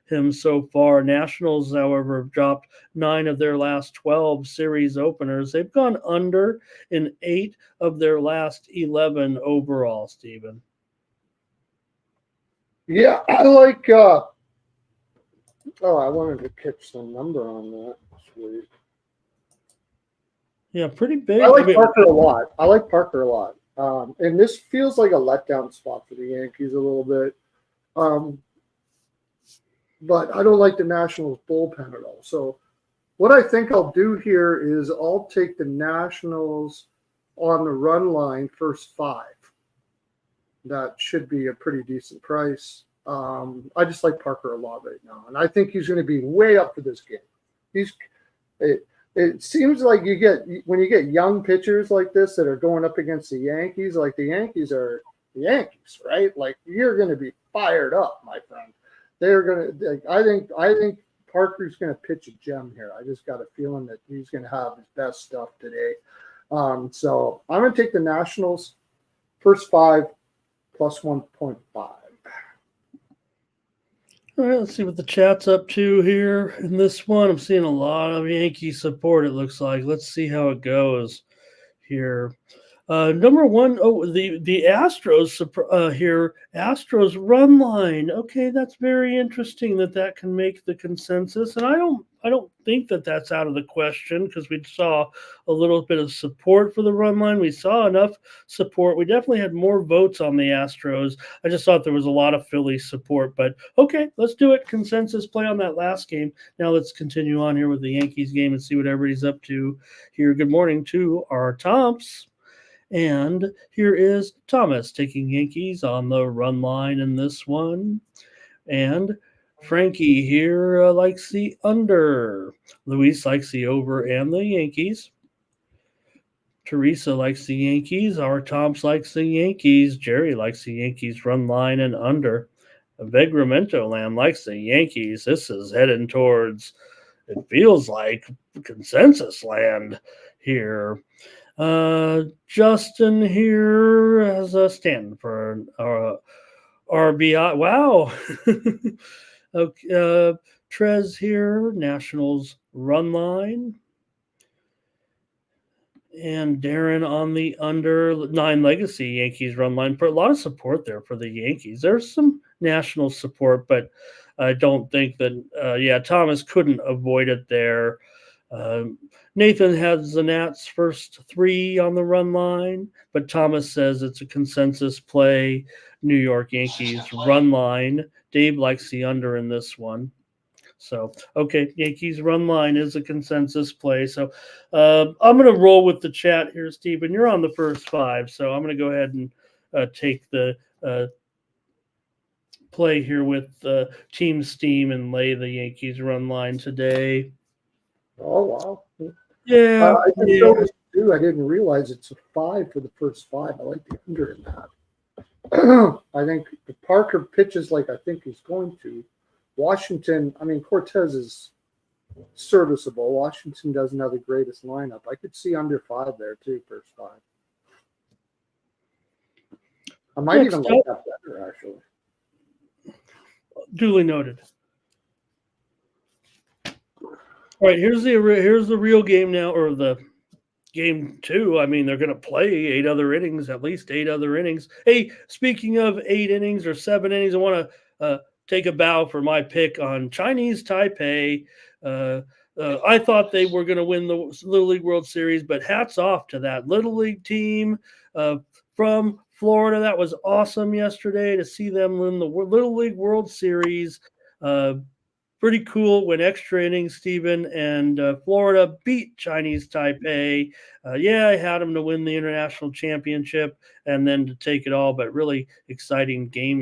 him so far. Nationals, however, have dropped 9 of their last 12 series openers. They've gone under in 8 of their last 11 overall, Stephen. Yeah, I like I wanted to catch some number on that. Sweet. Yeah, pretty big. I like Parker a lot. And this feels like a letdown spot for the Yankees a little bit. But I don't like the Nationals bullpen at all. So what I think I'll do here is I'll take the Nationals on the run line first 5. That should be a pretty decent price. I just like Parker a lot right now. And I think he's going to be way up for this game. It seems like when you get young pitchers like this that are going up against the Yankees, like the Yankees are the Yankees, right? Like you're going to be fired up, my friend. They're going to. I think Parker's going to pitch a gem here. I just got a feeling that he's going to have his best stuff today. So I'm going to take the Nationals first 5 plus 1.5. All right, let's see what the chat's up to here in this one. I'm seeing a lot of Yankee support, it looks like. Let's see how it goes here. Number 1, the Astros here. Astros run line. Okay, that's very interesting that can make the consensus. And I don't think that's out of the question because we saw a little bit of support for the run line. We saw enough support. We definitely had more votes on the Astros. I just thought there was a lot of Phillies support. But okay, let's do it. Consensus play on that last game. Now let's continue on here with the Yankees game and see what everybody's up to here. Good morning to our Tomps. And here is Thomas taking Yankees on the run line in this one. And Frankie here likes the under. Luis likes the over and the Yankees. Teresa likes the Yankees. Our Tomps likes the Yankees. Jerry likes the Yankees run line and under. Vegramento Lamb likes the Yankees. This is heading towards, it feels like, consensus land here. Justin here has a stand for RBI. Wow. Okay, Trez here, Nationals run line. And Darren on the under 9 legacy Yankees run line. For a lot of support there for the Yankees. There's some national support, but I don't think that, Thomas couldn't avoid it there. Nathan has the Nats first 3 on the run line, but Thomas says it's a consensus play. New York Yankees run line. Dave likes the under in this one. So, okay, Yankees run line is a consensus play. So I'm going to roll with the chat here, Stephen. You're on the first 5, so I'm going to go ahead and take the play here with Team Steam and lay the Yankees run line today. Oh, wow. Yeah. I just noticed too. I didn't realize it's a 5 for the first 5. I like the under in that. I think if Parker pitches like I think he's going to, Washington, I mean, Cortez is serviceable. Washington doesn't have the greatest lineup. I could see under 5 there too, first 5. I might even like that better, actually. Duly noted. All right, here's the real game now, or the game 2. I mean, they're going to play 8 other innings, at least 8 other innings. Hey, speaking of 8 innings or 7 innings, I want to take a bow for my pick on Chinese Taipei. I thought they were going to win the Little League World Series, but hats off to that Little League team from Florida. That was awesome yesterday to see them win the Little League World Series. Pretty cool. Went extra innings, Stephen, and Florida beat Chinese Taipei. I had them to win the international championship and then to take it all, but really exciting game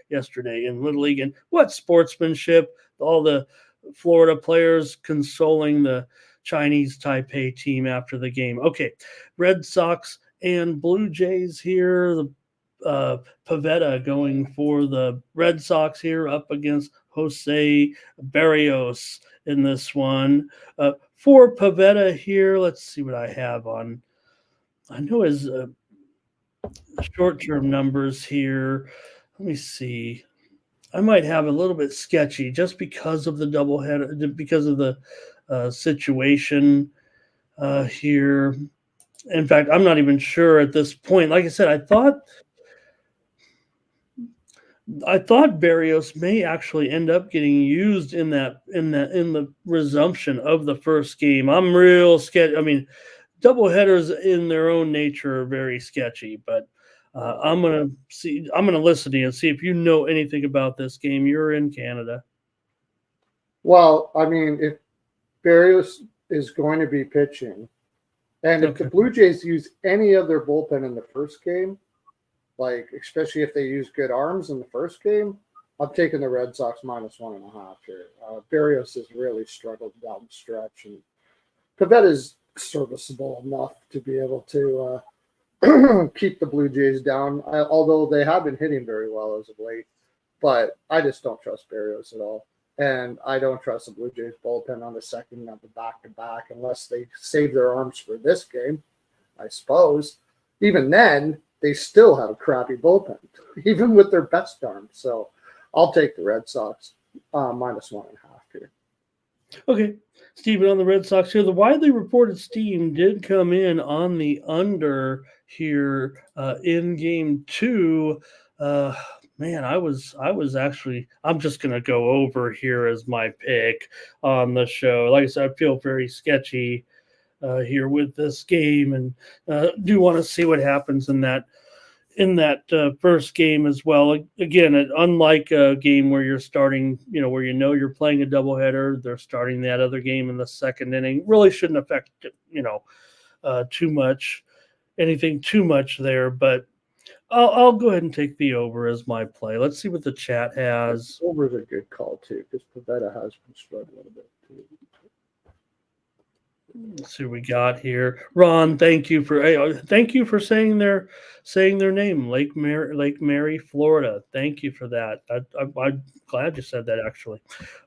yesterday in Little League. And what sportsmanship, all the Florida players consoling the Chinese Taipei team after the game. Okay, Red Sox and Blue Jays here. The Pavetta going for the Red Sox here up against Jose Barrios in this one. For Pavetta here, let's see what I have on. I know his short-term numbers here. Let me see. I might have a little bit sketchy just because of the doubleheader, because of the situation here. In fact, I'm not even sure at this point. Like I said, I thought Barrios may actually end up getting used in the resumption of the first game. I'm real sketchy. I mean, doubleheaders in their own nature are very sketchy, but I'm gonna listen to you and see if you know anything about this game. You're in Canada. Well, I mean, if Barrios is going to be pitching, and if the Blue Jays use any of their bullpen in the first game, like especially if they use good arms in the first game, I'm taking the Red Sox -1.5 here. Barrios has really struggled down the stretch, and Pavetta is serviceable enough to be able to keep the Blue Jays down, although they have been hitting very well as of late. But I just don't trust Barrios at all. And I don't trust the Blue Jays bullpen on the second of the back-to-back unless they save their arms for this game, I suppose. Even then, they still have a crappy bullpen, even with their best arms. So I'll take the Red Sox -1.5 here. Okay. Stephen on the Red Sox here. The widely reported steam did come in on the under here in game 2. Man, I was actually, I'm just going to go over here as my pick on the show. Like I said, I feel very sketchy here with this game, and do want to see what happens in that first game as well. Again, unlike a game where you're starting, where you're playing a doubleheader, they're starting that other game in the second inning. Really shouldn't affect, anything too much there. But I'll go ahead and take the over as my play. Let's see what the chat has. Over's a good call too, because Pavetta has been struggling a bit too. Let's see what we got here. Ron, thank you for saying their name, Lake Mary, Florida. Thank you for that. I'm glad you said that actually.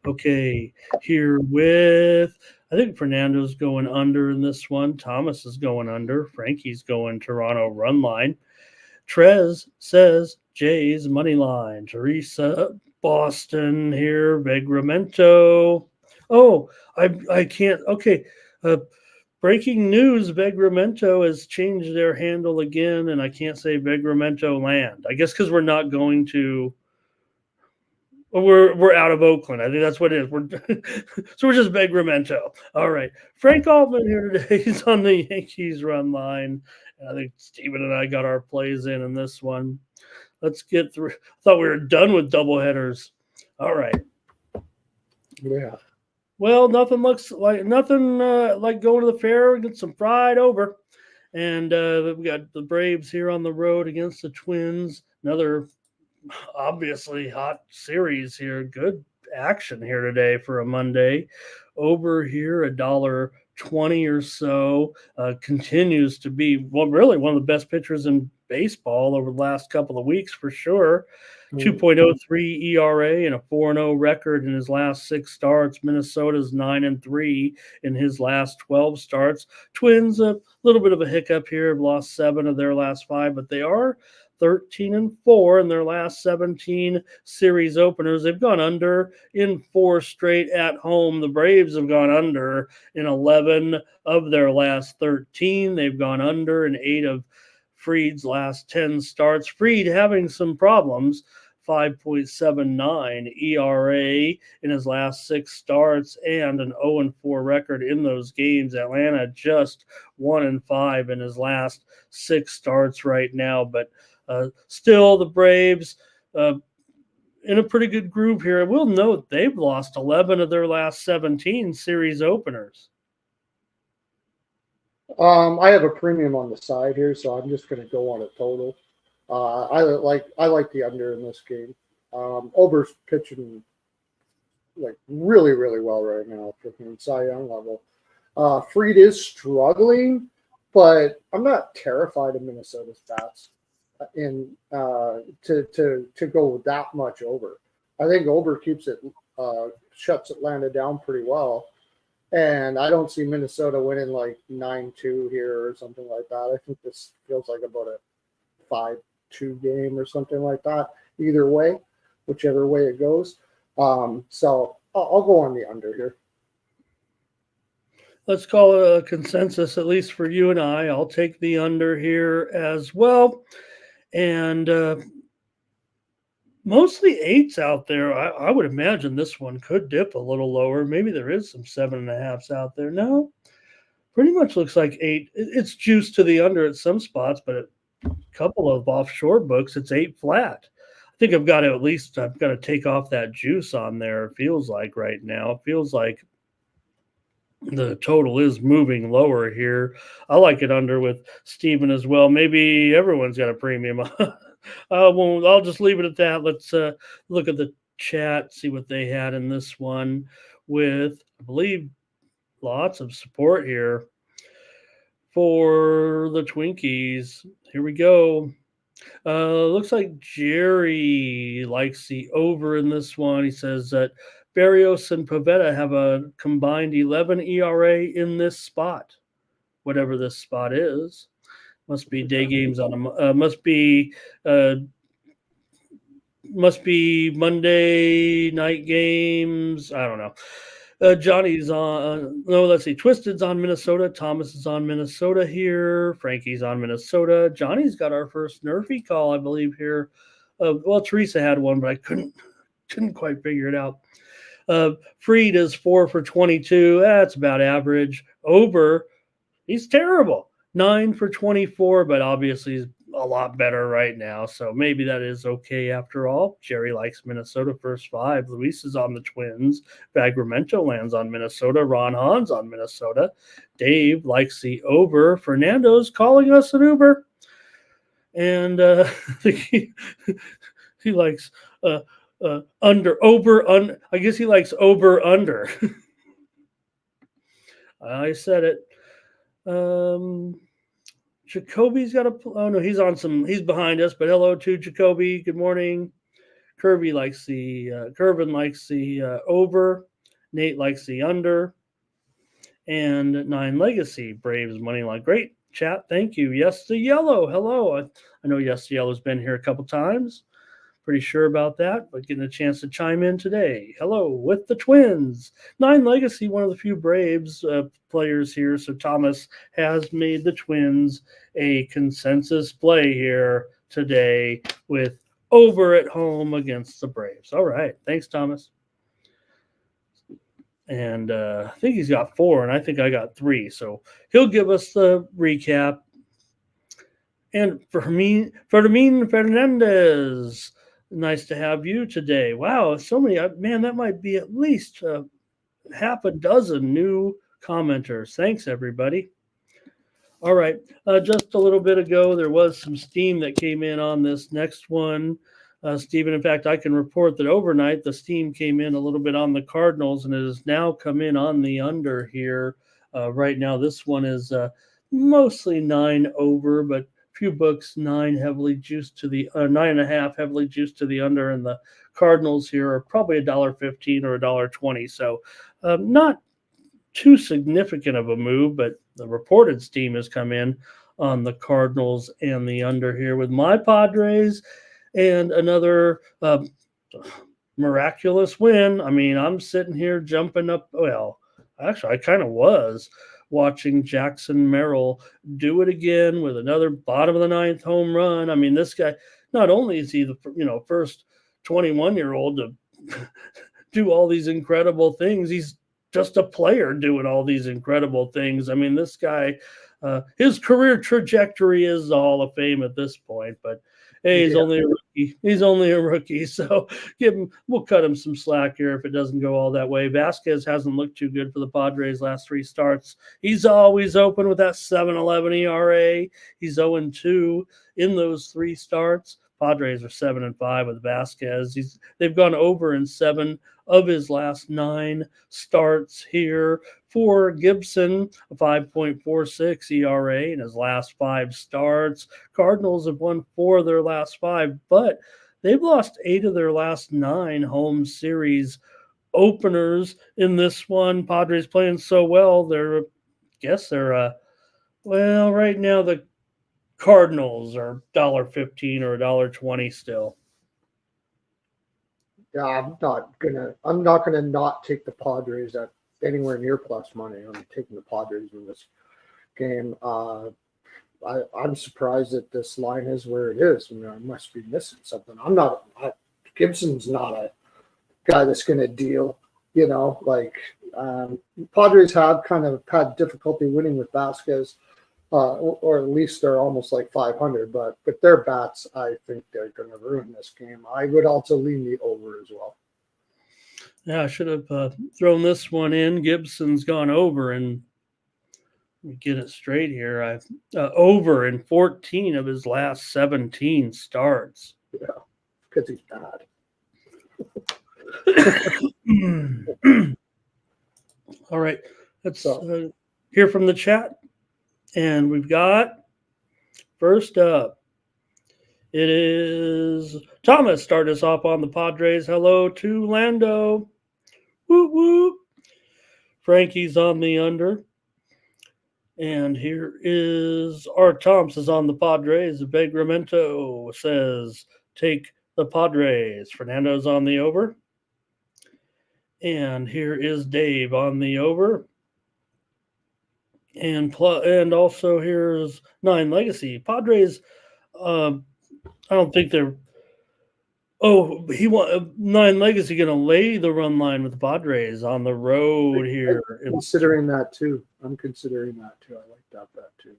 Okay, here with I think Fernando's going under in this one. Thomas is going under. Frankie's going Toronto run line. Trez says Jays money line. Teresa Boston here. Vegramento. Oh, I can't. Okay. Breaking news, Vegramento has changed their handle again, and I can't say Vegramento land. I guess because we're not going to we're out of Oakland. I think that's what it is. So we're just Vegramento. All right. Frank Altman here today. He's on the Yankees run line. And I think Steven and I got our plays in this one. Let's get through. I thought we were done with doubleheaders. All right. Yeah. Well, nothing like going to the fair and get some fried over. And we got the Braves here on the road against the Twins. Another obviously hot series here. Good action here today for a Monday. Over here, $1.20 or so. Continues to be really one of the best pitchers in baseball over the last couple of weeks for sure. 2.03 ERA and a 4-0 record in his last 6 starts. Minnesota's 9-3 in his last 12 starts. Twins, a little bit of a hiccup here, have lost 7 of their last 5, but they are 13-4 in their last 17 series openers. They've gone under in 4 straight at home. The Braves have gone under in 11 of their last 13. They've gone under in 8 of Fried's last 10 starts. Fried having some problems. 5.79 ERA in his last 6 starts and an 0-4 record in those games. Atlanta just 1-5 in his last 6 starts right now, but still the Braves in a pretty good groove here. I will note they've lost 11 of their last 17 series openers. I have a premium on the side here, so I'm just going to go on a total. I like the under in this game. Ober's pitching like really, really well right now for him, Cy Young level. Fried is struggling, but I'm not terrified of Minnesota's bats in to go that much over. I think Ober keeps it shuts Atlanta down pretty well. And I don't see Minnesota winning like 9-2 here or something like that. I think this feels like about a 5-2 game or something like that. Either way, whichever way it goes. So I'll go on the under here. Let's call it a consensus, at least for you and I. I'll take the under here as well. And mostly 8s out there. I would imagine this one could dip a little lower. Maybe there is some 7.5s out there. No, pretty much looks like 8. It's juiced to the under at some spots, but a couple of offshore books, it's 8 flat. I think I've got to take off that juice on there. It feels like right now. It feels like the total is moving lower here. I like it under with Steven as well. Maybe everyone's got a premium. I'll just leave it at that. Let's look at the chat, see what they had in this one with, I believe, lots of support here for the Twinkies. Here we go. Looks like Jerry likes the over in this one. He says that Barrios and Pavetta have a combined 11 ERA in this spot, whatever this spot is. Must be day games on them. Must be Monday night games. I don't know. Johnny's on. No, let's see. Twisted's on Minnesota. Thomas is on Minnesota here. Frankie's on Minnesota. Johnny's got our first Nerfy call, I believe, here. Well, Teresa had one, but I couldn't quite figure it out. Fried is 4 for 22. That's about average. Ober, he's terrible. 9 for 24, but obviously he's a lot better right now. So maybe that is okay after all. Jerry likes Minnesota first 5. Luis is on the Twins. Vagramento lands on Minnesota. Ron Hahn's on Minnesota. Dave likes the over. Fernando's calling us an Uber. And he likes I guess he likes over under. I said it. Jacoby's got oh no, he's behind us, but hello to Jacoby. Good morning. Curvin likes the over. Nate likes the under. And 9 Legacy, Braves money line. Great chat. Thank you. Yes, the yellow. Hello. I know Yes, the yellow's been here a couple times. Pretty sure about that, but getting a chance to chime in today. Hello with the Twins. 9 Legacy, one of the few Braves players here. So Thomas has made the Twins a consensus play here today with over at home against the Braves. All right. Thanks, Thomas. And I think he's got 4, and I think I got 3. So he'll give us the recap. And Fermin Fernandez, nice to have you today. Wow, so many. Man, that might be at least half a dozen new commenters. Thanks, everybody. All right. Just a little bit ago, there was some steam that came in on this next one. Stephen, in fact, I can report that overnight the steam came in a little bit on the Cardinals, and it has now come in on the under here. Right now, this one is mostly 9 over, but few books 9 heavily juiced to the 9.5 heavily juiced to the under, and the Cardinals here are probably $1.15 or $1.20. So not too significant of a move, but the reported steam has come in on the Cardinals and the under here with my Padres. And another miraculous win. I mean, I'm sitting here jumping up. Well, actually, I kind of was watching Jackson Merrill do it again with another bottom of the 9th home run. I mean, this guy, not only is he the first 21-year-old to do all these incredible things, he's just a player doing all these incredible things. I mean, this guy, his career trajectory is the Hall of Fame at this point, but hey, he's only a rookie. He's only a rookie, so we'll cut him some slack here if it doesn't go all that way. Vasquez hasn't looked too good for the Padres last 3 starts. He's always open with that 7.11 ERA. He's 0-2 in those 3 starts. Padres are 7-5 with Vasquez. They've gone over in 7 of his last 9 starts here. For Gibson, a 5.46 ERA in his last 5 starts. Cardinals have won 4 of their last 5, but they've lost 8 of their last 9 home series openers in this one. Padres playing so well, right now the Cardinals are $1.15 or $1.20 still. Yeah, I'm not gonna not take the Padres at anywhere near plus money. I'm taking the Padres in this game. I'm surprised that this line is where it is. I mean, I must be missing something. Gibson's not a guy that's going to deal, Padres have kind of had difficulty winning with Vasquez, or at least they're almost like 500, but with their bats, I think they're going to ruin this game. I would also lean the over as well. Yeah, I should have thrown this one in. Gibson's gone over, and let me get it straight here. I've over in 14 of his last 17 starts. Yeah, because he's bad. All right, let's hear from the chat. And we've got, first up, it is Thomas. Start us off on the Padres. Hello to Lando. Whoop, whoop. Frankie's on the under. And here is Art Thompson's on the Padres. Begramento says, take the Padres. Fernando's on the over. And here is Dave on the over. And also here's 9 Legacy. Padres, I don't think they're. Oh, 9 Legacy going to lay the run line with the Padres on the road here. I'm considering that too. I like that bet too.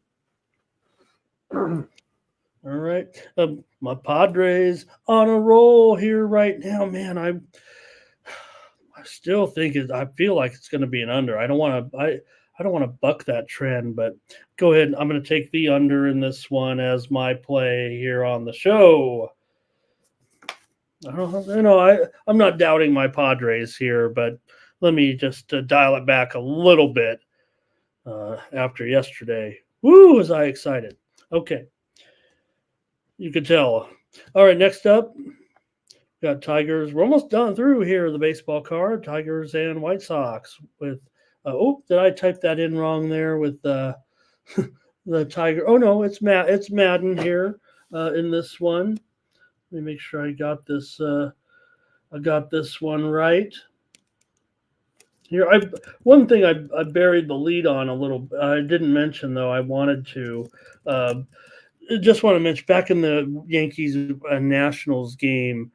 All right. My Padres on a roll here right now, man. I still think I feel like it's going to be an under. I don't want to buck that trend, but go ahead. I'm going to take the under in this one as my play here on the show. I'm not doubting my Padres here, but let me just dial it back a little bit. after yesterday. Woo, was I excited. Okay. You could tell. All right, next up, got Tigers. We're almost done through here, the baseball card. Tigers and White Sox with, did I type that in wrong there with the Tiger? Oh, no, it's Madden here in this one. Let me make sure I got this one right. Here, one thing I buried the lead on a little. I didn't mention though. I wanted to. Just want to mention back in the Yankees Nationals game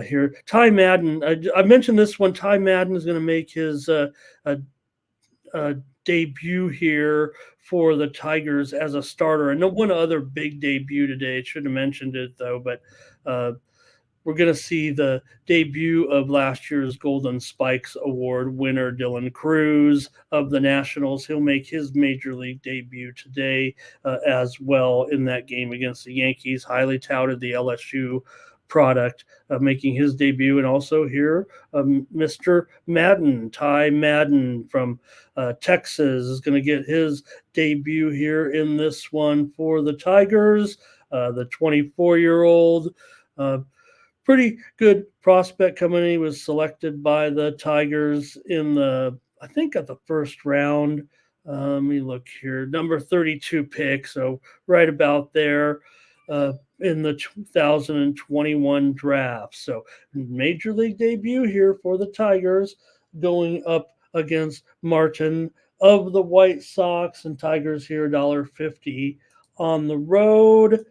here, Ty Madden. I mentioned this one. Ty Madden is going to make his debut here for the Tigers as a starter. And no one other big debut today. Should have mentioned it though, but we're going to see the debut of last year's Golden Spikes Award winner, Dylan Cruz of the Nationals. He'll make his major league debut today as well in that game against the Yankees. Highly touted, the LSU product, making his debut. And also here, Mr. Madden, Ty Madden from Texas, is going to get his debut here in this one for the Tigers. The 24-year-old, pretty good prospect coming in. He was selected by the Tigers in I think at the first round. Let me look here, number 32 pick, so right about there in the 2021 draft. So major league debut here for the Tigers, going up against Martin of the White Sox, and Tigers here $1.50 on the road.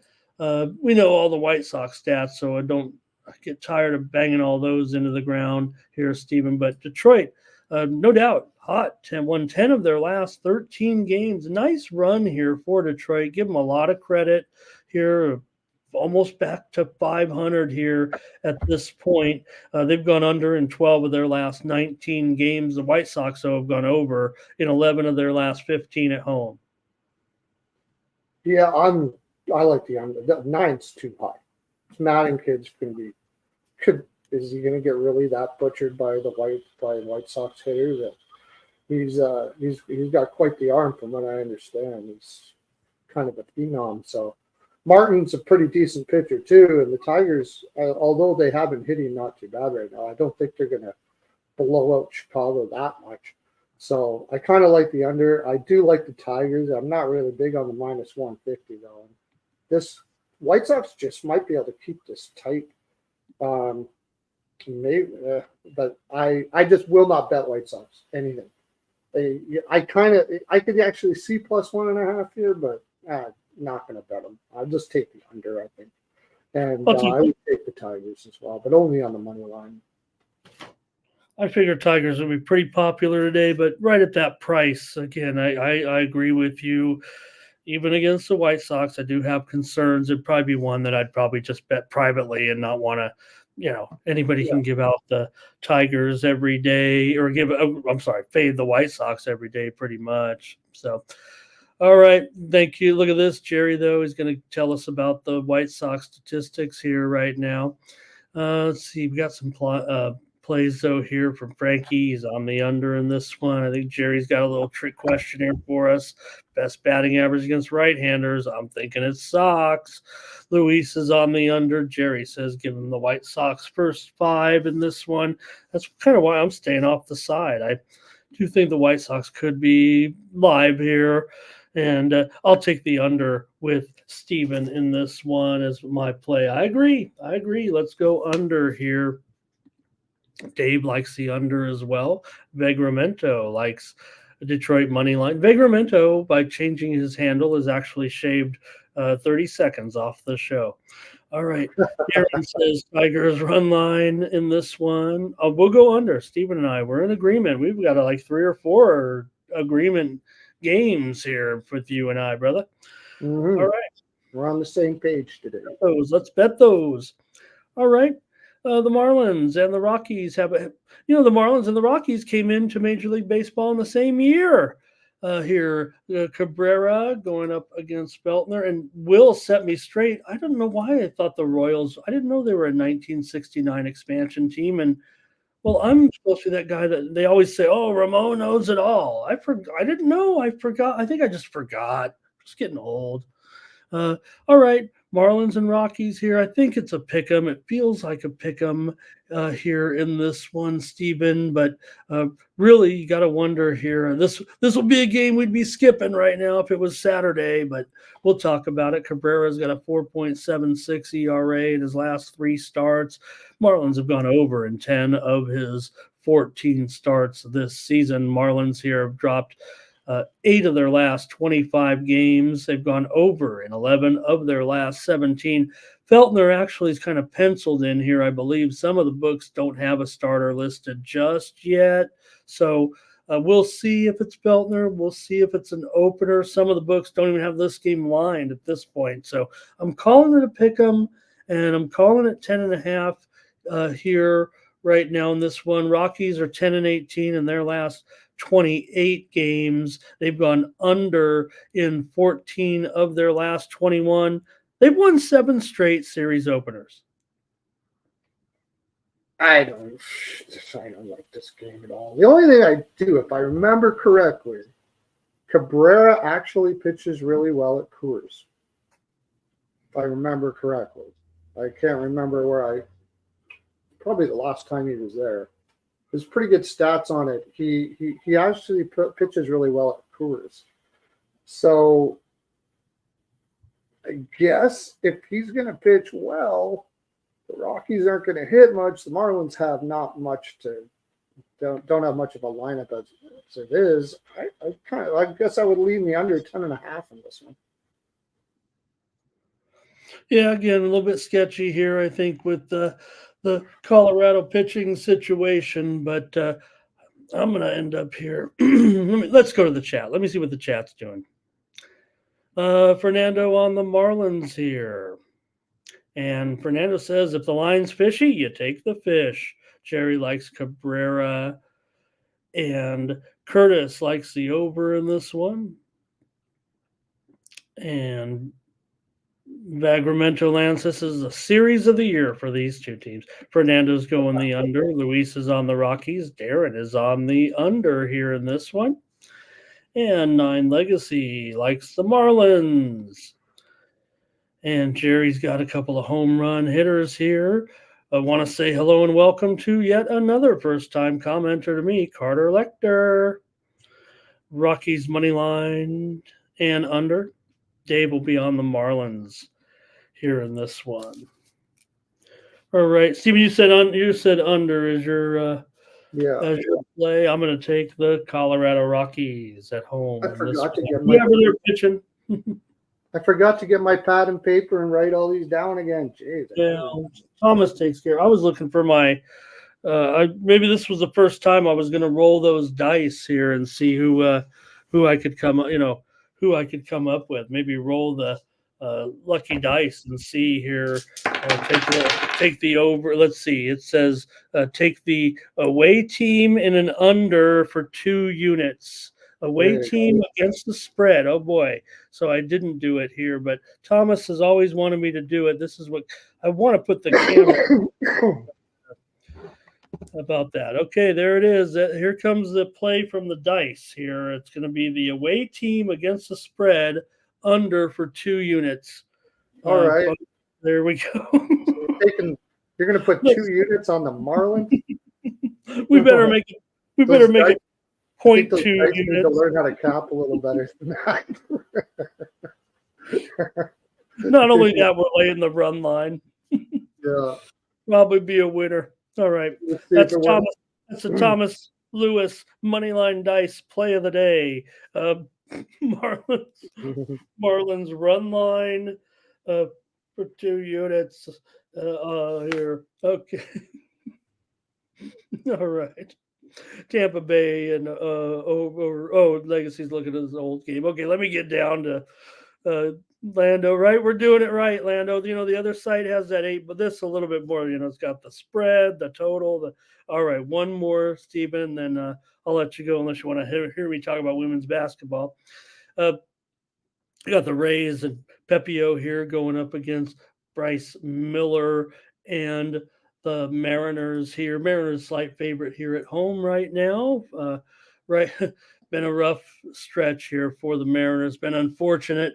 We know all the White Sox stats, so I get tired of banging all those into the ground here, Stephen. But Detroit, no doubt, hot. Won 10 of their last 13 games. Nice run here for Detroit. Give them a lot of credit here. Almost back to 500 here at this point. They've gone under in 12 of their last 19 games. The White Sox, though, have gone over in 11 of their last 15 at home. Yeah, I like the under. The 9's too high. Madden kid's going to be. Is he going to get really that butchered by White Sox hitters? He's got quite the arm, from what I understand. He's kind of a phenom. So Martin's a pretty decent pitcher too, and the Tigers, although they have been hitting not too bad right now, I don't think they're going to blow out Chicago that much. So I kind of like the under. I do like the Tigers. I'm not really big on the minus 150 though. This White Sox just might be able to keep this tight. Maybe, but I just will not bet White Sox anything. I could actually see plus 1.5 here, but not going to bet them. I'll just take the under, I think, and I would take the Tigers as well, but only on the money line. I figure Tigers will be pretty popular today, but right at that price, again, I agree with you. Even against the White Sox, I do have concerns. It'd probably be one that I'd probably just bet privately and not want to, anybody can give out the Tigers every day or fade the White Sox every day pretty much. So, all right. Thank you. Look at this. Jerry, though, is going to tell us about the White Sox statistics here right now. Let's see. We got some plays, though, here from Frankie. He's on the under in this one. I think Jerry's got a little trick question here for us. Best batting average against right-handers. I'm thinking it's Sox. Luis is on the under. Jerry says give him the White Sox first 5 in this one. That's kind of why I'm staying off the side. I do think the White Sox could be live here, and I'll take the under with Steven in this one as my play. I agree. Let's go under here. Dave likes the under as well. Vegramento likes Detroit money line. Vegramento, by changing his handle, has actually shaved 30 seconds off the show. All right. Aaron says Tigers run line in this one. We'll go under. Stephen and I, we're in agreement. We've got like 3 or 4 agreement games here with you and I, brother. Mm-hmm. All right. We're on the same page today. Let's bet those. All right. The Marlins and the Rockies the Marlins and the Rockies came into Major League Baseball in the same year. Here, Cabrera going up against Beltner, and Will set me straight. I don't know why I thought the Royals. I didn't know they were a 1969 expansion team, and Well, I'm supposed to be that guy that they always say, "Oh, Ramon knows it all." I didn't know. I forgot. I think I just forgot. Just getting old. All right, Marlins and Rockies here. I think it's a pick 'em. It feels like a pick 'em here in this one, Stephen. But really, you got to wonder here. This will be a game we'd be skipping right now if it was Saturday. But we'll talk about it. Cabrera's got a 4.76 ERA in his last 3 starts. Marlins have gone over in 10 of his 14 starts this season. Marlins here have dropped 8 of their last 25 games. They've gone over in 11 of their last 17. Feltner actually is kind of penciled in here, I believe. Some of the books don't have a starter listed just yet. So we'll see if it's Feltner. We'll see if it's an opener. Some of the books don't even have this game lined at this point. So I'm calling it a pick 'em, and I'm calling it 10.5 here right now in this one. Rockies are 10-18 in their last 28 games. They've gone under in 14 of their last 21. They've won 7 straight series openers. I don't like this game at all. The only thing I do, if I remember correctly, Cabrera actually pitches really well at Coors. If I remember correctly. I can't remember probably the last time he was there. There's pretty good stats on it. He actually pitches really well at Coors. So I guess if he's going to pitch well, the Rockies aren't going to hit much. The Marlins have not much don't have much of a lineup as it is. I guess I would lean the under 10.5 in this one. Yeah, again, a little bit sketchy here, I think, with the Colorado pitching situation, but I'm going to end up here. Let's go to the chat. Let me see what the chat's doing. Fernando on the Marlins here. And Fernando says, if the line's fishy, you take the fish. Jerry likes Cabrera. And Curtis likes the over in this one. And Vagramento Lance, this is a series of the year for these two teams. Fernando's going the under. Luis is on the Rockies. Darren is on the under here in this one. And Nine Legacy likes the Marlins. And Jerry's got a couple of home run hitters here. I want to say hello and welcome to yet another first-time commenter to me, Carter Lecter. Rockies money line and under. Dave will be on the Marlins here in this one. All right, Steven, you said under as your play. I'm going to take the Colorado Rockies at home. I forgot to get my pad and paper and write all these down again. Jeez. Yeah, Thomas takes care. I was looking for my. Maybe this was the first time I was going to roll those dice here and see who I could come up with. Maybe roll the lucky dice and see here. Take the over. Let's see. It says take the away team in an under for 2 units. Away team against the spread. Oh boy. So I didn't do it here, but Thomas has always wanted me to do it. This is what I want to put the camera about that. Okay, there it is. Here comes the play from the dice here. It's going to be the away team against the spread under for 2 units. All right. There we go. You're going to put 2 units on the Marlins? We better make it 0.2 units. Need to learn how to cap a little better than that. Not only that, we're laying the run line. Yeah. Probably be a winner. All right. That's Thomas. That's a Thomas Lewis moneyline dice play of the day. Marlins run line for 2 units here. Okay. All right. Tampa Bay and Legacy's looking at this old game. Okay, let me get down to Lando, right? We're doing it right, Lando. The other site has that 8, but this a little bit more. It's got the spread, the total. All right, one more, Stephen, then I'll let you go unless you want to hear me talk about women's basketball. You got the Rays and Pepio here going up against Bryce Miller and the Mariners here. Mariners slight favorite here at home right now. Right, been a rough stretch here for the Mariners. Been unfortunate,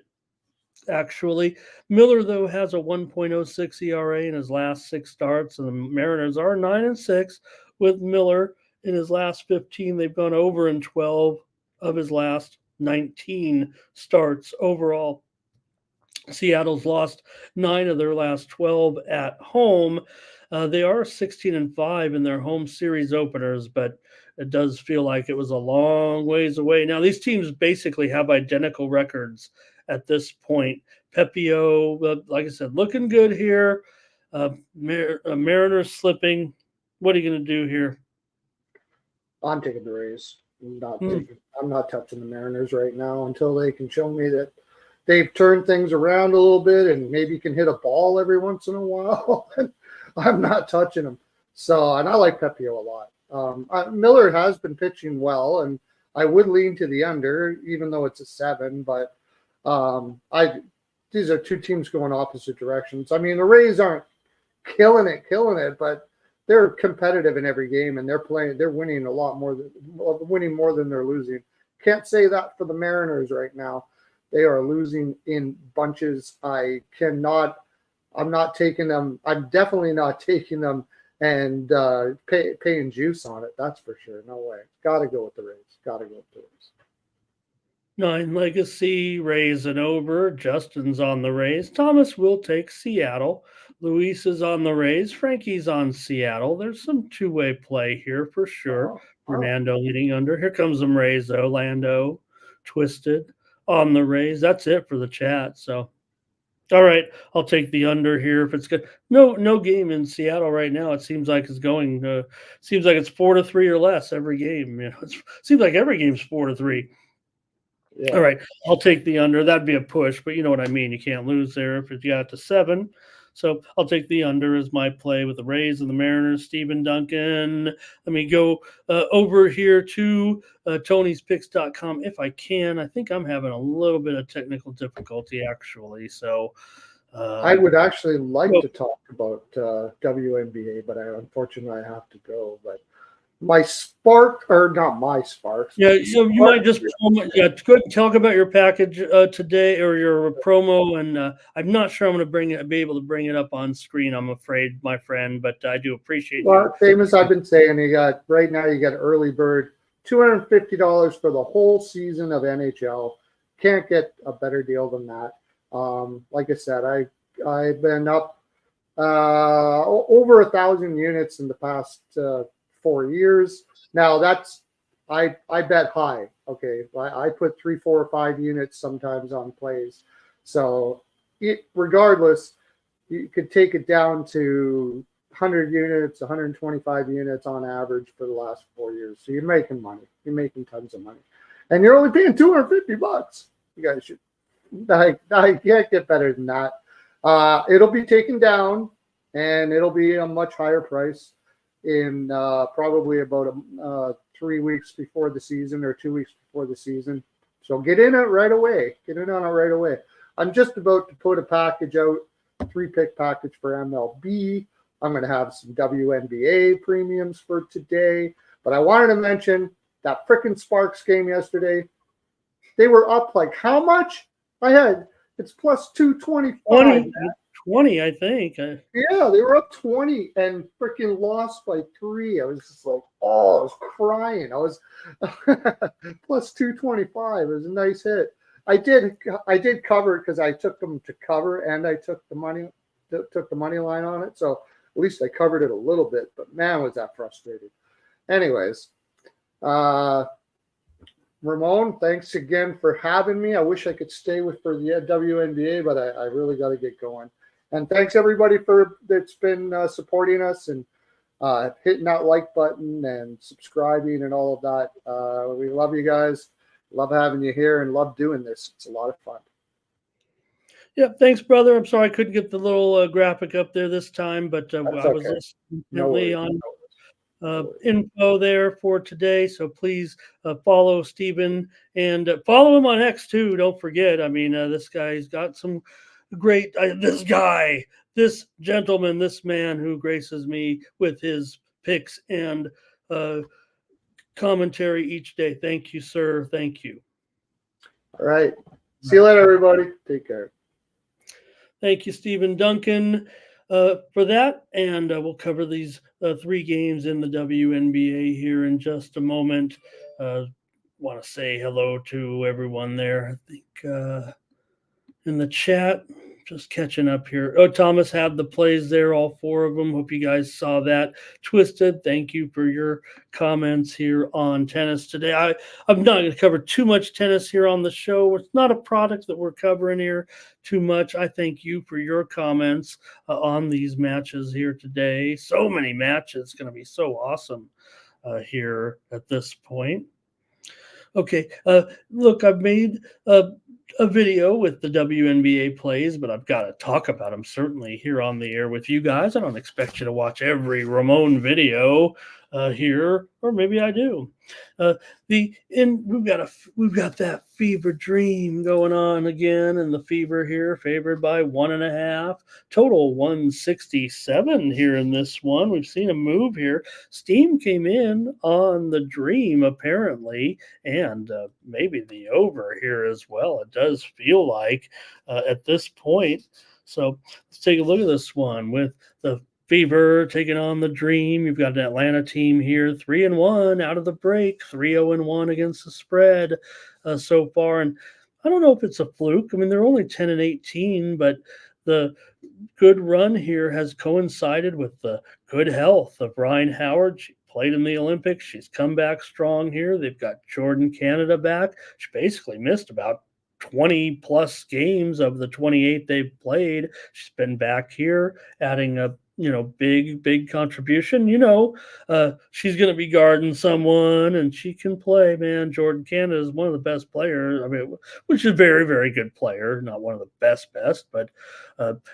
actually. Miller, though, has a 1.06 ERA in his last 6 starts, and the Mariners are 9-6 with Miller in his last 15. They've gone over in 12 of his last 19 starts overall. Seattle's lost 9 of their last 12 at home. They are 16-5 in their home series openers, but it does feel like it was a long ways away. Now, these teams basically have identical records at this point. Pepio, like I said, looking good here. Mariners slipping. What are you going to do here? I'm taking the Rays. I'm not touching the Mariners right now until they can show me that they've turned things around a little bit and maybe can hit a ball every once in a while. I'm not touching them. So, and I like Pepio a lot. Miller has been pitching well, and I would lean to the under, even though it's a 7. But these are two teams going opposite directions. I mean, the Rays aren't killing it, but they're competitive in every game, and they're winning a lot more winning more than they're losing. Can't say that for the Mariners right now. They are losing in bunches. I'm not taking them. I'm definitely not taking them and paying juice on it. That's for sure. No way. Got to go with the Rays. 9 legacy, Rays and over. Justin's on the Rays. Thomas will take Seattle. Luis is on the Rays. Frankie's on Seattle. There's some two-way play here for sure. Fernando leading under. Here comes some Rays, though. Lando, Twisted on the Rays. That's it for the chat. So, all right, I'll take the under here if it's good. No game in Seattle right now. It seems like it's going. Seems like it's 4-3 or less every game. You know, it seems like every game's 4-3. Yeah. All right, I'll take the under. That'd be a push, but you know what I mean. You can't lose there if you got to 7. So I'll take the under as my play with the Rays and the Mariners. Stephen Duncan. Let me go over here to Tony'sPicks.com if I can. I think I'm having a little bit of technical difficulty, actually. So I would actually like to talk about WNBA, but unfortunately I have to go. But my spark, or not my sparks. Yeah, so you might just go ahead and talk about your package today or your promo, and I'm not sure I'm going to be able to bring it up on screen. I'm afraid, my friend, but I do appreciate. Well, same as I've been saying, right now you got early bird, $250 for the whole season of NHL. Can't get a better deal than that. Like I said, I've been up over 1,000 units in the past 4 years. Now I bet high. Okay. I put 3, 4, or 5 units sometimes on plays. So regardless, you could take it down to 100 units, 125 units on average for the last 4 years. So you're making money. You're making tons of money. And you're only paying $250. You guys should, I can't get better than that. It'll be taken down and it'll be a much higher price in probably about 3 weeks before the season or 2 weeks before the season. So get in it right away. Get in on it right away. I'm just about to put a package out, a 3-pick package for MLB. I'm going to have some WNBA premiums for today. But I wanted to mention that frickin' Sparks game yesterday. They were up like how much? It's plus 225. 20, I think. Yeah, they were up 20 and freaking lost by 3. I was just like, I was crying. I was plus 225. It was a nice hit. I did cover it because I took them to cover and I took the money line on it. So at least I covered it a little bit. But man, was that frustrating. Anyways, Ramon, thanks again for having me. I wish I could stay for the WNBA, but I really got to get going. And thanks everybody that's been supporting us and hitting that like button and subscribing and all of that. We love you guys. Love having you here and love doing this. It's a lot of fun. Yeah, thanks, brother. I'm sorry I couldn't get the little graphic up there this time, but I was listening on info there for today. So please follow Stephen and follow him on X too. Don't forget. I mean, this guy's got some great. This guy, this gentleman, this man who graces me with his picks and commentary each day. Thank you, sir. Thank you. All right. See you later, everybody. Take care. Thank you, Stephen Duncan, for that. And we'll cover these 3 games in the WNBA here in just a moment. Want to say hello to everyone there. I think in the chat, just catching up here. Oh, Thomas had the plays there, all 4 of them. Hope you guys saw that. Twisted, thank you for your comments here on tennis today. I'm not going to cover too much tennis here on the show. It's not a product that we're covering here too much. I thank you for your comments on these matches here today. So many matches. It's going to be so awesome here at this point. Okay, look, I've made a video with the WNBA plays, but I've got to talk about them certainly here on the air with you guys. I don't expect you to watch every Ramon video here, or maybe I do. We've got that fever dream going on again, and the Fever here favored by 1.5, total 167 here in this one. We've seen a move here. Steam came in on the dream apparently, and maybe the over here as well. It does feel like at this point. So let's take a look at this one with the Fever taking on the Dream. You've got an Atlanta team here, 3-1 out of the break, 3-0-1 against the spread so far. And I don't know if it's a fluke. I mean, they're only 10-18, but the good run here has coincided with the good health of Ryan Howard. She played in the Olympics. She's come back strong here. They've got Jordan Canada back. She basically missed about 20 plus games of the 28 they've played. She's been back here adding a big contribution. She's going to be guarding someone, and she can play, man. Jordan Canada is one of the best players. I mean, which is a very, very good player. Not one of the best, but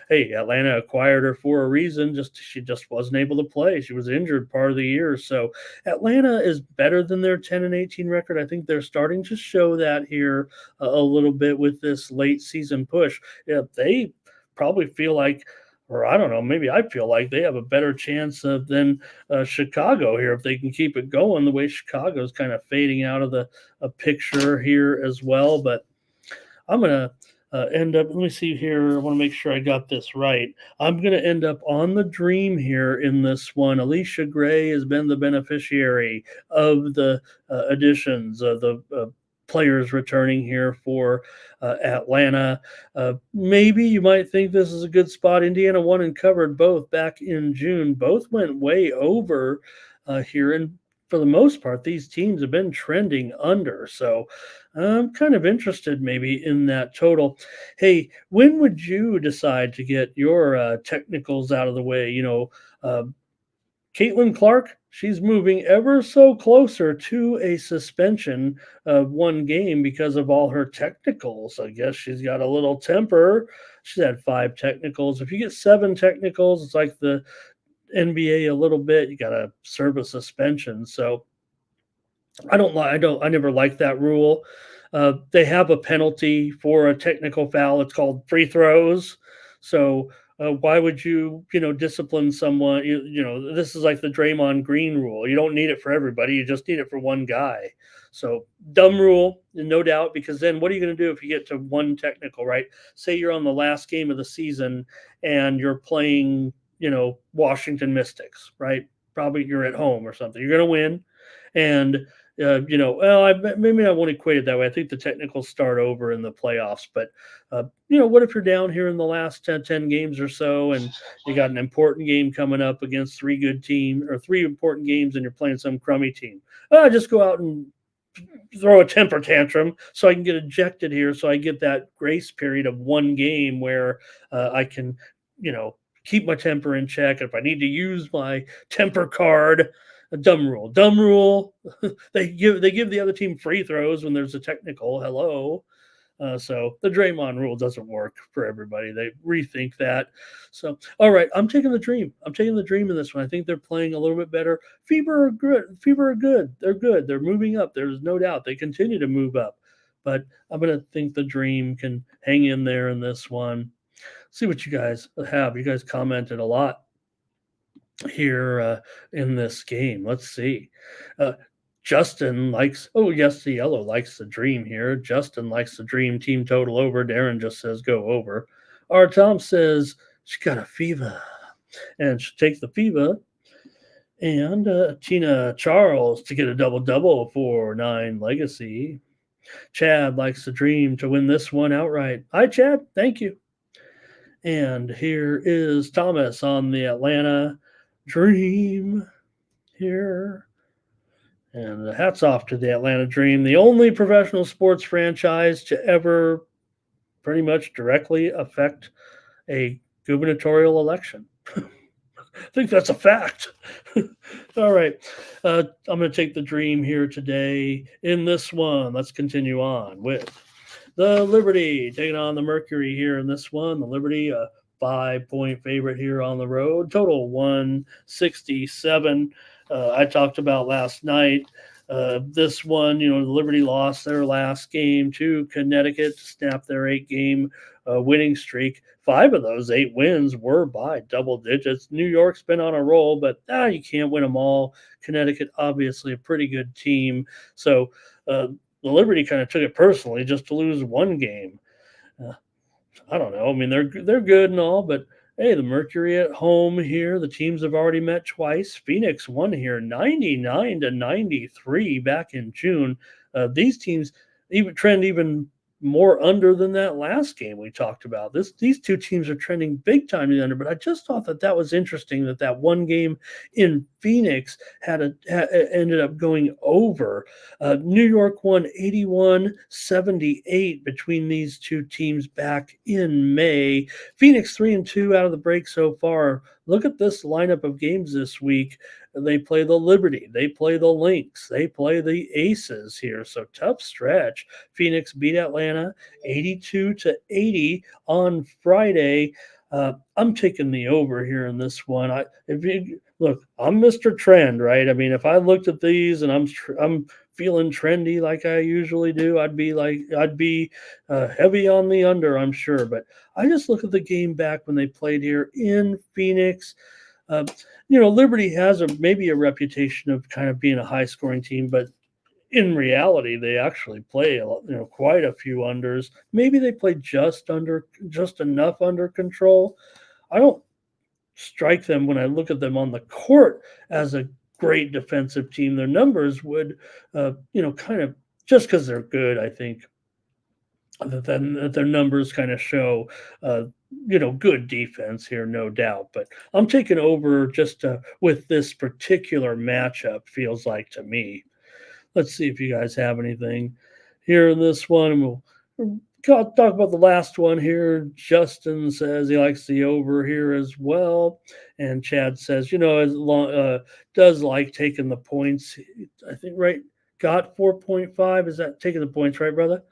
hey, Atlanta acquired her for a reason. She just wasn't able to play. She was injured part of the year. So Atlanta is better than their 10-18 record. I think they're starting to show that here a little bit with this late season push. Yeah, they probably feel like, or I don't know, maybe I feel like they have a better chance than Chicago here if they can keep it going the way Chicago's kind of fading out of the picture here as well. But I'm going to end up, let me see here. I want to make sure I got this right. I'm going to end up on the Dream here in this one. Alicia Gray has been the beneficiary of the additions of the players returning here for Atlanta. Maybe you might think this is a good spot. Indiana won and covered both back in June. Both went way over here. And for the most part, these teams have been trending under. So I'm kind of interested maybe in that total. Hey, when would you decide to get your technicals out of the way? Caitlin Clark, she's moving ever so closer to a suspension of 1 game because of all her technicals. I guess she's got a little temper. She's had 5 technicals. If you get 7 technicals, it's like the NBA a little bit. You got to serve a suspension. So I never liked that rule. They have a penalty for a technical foul. It's called free throws. So why would you, discipline someone? This is like the Draymond Green rule. You don't need it for everybody. You just need it for one guy. So dumb rule, no doubt, because then what are you going to do if you get to 1 technical, right? Say you're on the last game of the season and you're playing, Washington Mystics, right? Probably you're at home or something. You're going to win. And maybe I won't equate it that way. I think the technicals start over in the playoffs. But, what if you're down here in the last 10 games or so and you got an important game coming up against 3 good teams or 3 important games and you're playing some crummy team? Just go out and throw a temper tantrum so I can get ejected here, so I get that grace period of 1 game where I can, keep my temper in check. If I need to use my temper card, a dumb rule. They give the other team free throws when there's a technical. Hello. So the Draymond rule doesn't work for everybody. They rethink that. So, all right, I'm taking the Dream. I'm taking the Dream in this one. I think they're playing a little bit better. Fever are good. They're good. They're moving up. There's no doubt. They continue to move up. But I'm going to think the Dream can hang in there in this one. See what you guys have. You guys commented a lot here in this game. Let's see. Justin likes, oh, yes, the yellow likes the dream here. Justin likes the dream team total over. Darren just says go over. Our Tom says she got a fever and she takes the fever. And Tina Charles to get a double-double for 9 Legacy. Chad likes the dream to win this one outright. Hi, Chad. Thank you. And here is Thomas on the Atlanta Dream here. And the hats off to the Atlanta Dream, the only professional sports franchise to ever pretty much directly affect a gubernatorial election. I think that's a fact. All right. I'm going to take the dream here today in this one. Let's continue on with the Liberty taking on the Mercury here in this one. The Liberty, a 5-point favorite here on the road. Total 167. I talked about last night. This one, the Liberty lost their last game to Connecticut to snap their 8-game winning streak. 5 of those 8 wins were by double digits. New York's been on a roll, but you can't win them all. Connecticut, obviously, a pretty good team. So the Liberty kind of took it personally just to lose one game. I don't know. I mean, they're good and all, but hey, the Mercury at home here. The teams have already met twice. Phoenix won here 99-93 back in June. These teams even trend even more under than that last game we talked about. These two teams are trending big time to the under, but I just thought that was interesting that one game in Phoenix ended up going over. New York won 81-78 between these two teams back in May. Phoenix 3-2 out of the break so far. Look at this lineup of games this week. They play the Liberty. They play the Lynx. They play the Aces here. So tough stretch. Phoenix beat Atlanta 82-80 on Friday. I'm taking the over here in this one. Look, I'm Mr. Trend, right? I mean, if I looked at these and I'm feeling trendy like I usually do, I'd be heavy on the under, I'm sure. But I just look at the game back when they played here in Phoenix. Liberty has maybe a reputation of kind of being a high-scoring team, but in reality, they actually play quite a few unders. Maybe they play just enough under control. I don't strike them when I look at them on the court as a great defensive team. Their numbers would, kind of just because they're good, I think that their numbers kind of show, good defense here, no doubt. But I'm taking over just with this particular matchup, feels like to me. Let's see if you guys have anything here in this one. We'll talk about the last one here. Justin says he likes the over here as well. And Chad says, does like taking the points. I think, right, got 4.5. Is that taking the points, right, brother?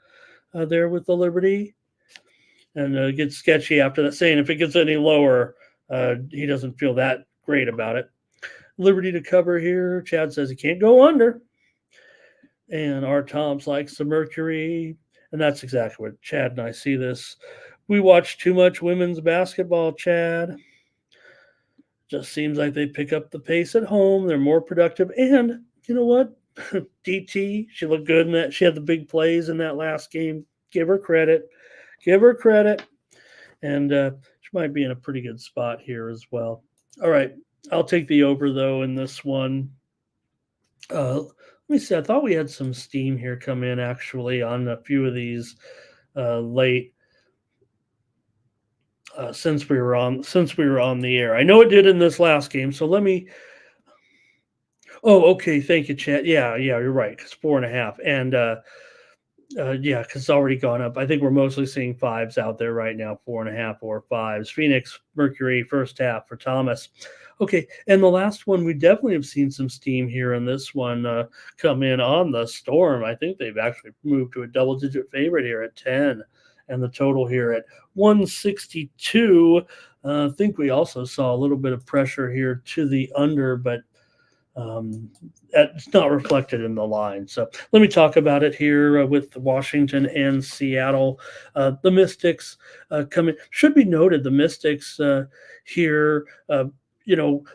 There with the Liberty. And it gets sketchy after that, saying if it gets any lower, he doesn't feel that great about it. Liberty to cover here. Chad says he can't go under. And our Tom's likes the Mercury. And that's exactly what Chad and I see this. We watch too much women's basketball, Chad. Just seems like they pick up the pace at home. They're more productive. And you know what? DT, she looked good in that. She had the big plays in that last game. Give her credit. And she might be in a pretty good spot here as well. All right. I'll take the over, though, in this one. Let me see. I thought we had some steam here come in, actually, on a few of these late since we were on the air. I know it did in this last game, so let me. Oh, okay. Thank you, Chad. Yeah, you're right. It's 4.5, and because it's already gone up. I think we're mostly seeing 5s out there right now, 4.5 or 5s. Phoenix, Mercury, first half for Thomas. Okay, and the last one, we definitely have seen some steam here in this one come in on the Storm. I think they've actually moved to a double-digit favorite here at 10, and the total here at 162. I think we also saw a little bit of pressure here to the under, but It's not reflected in the line. So let me talk about it here with Washington and Seattle. The Mystics coming. Should be noted, the Mystics here,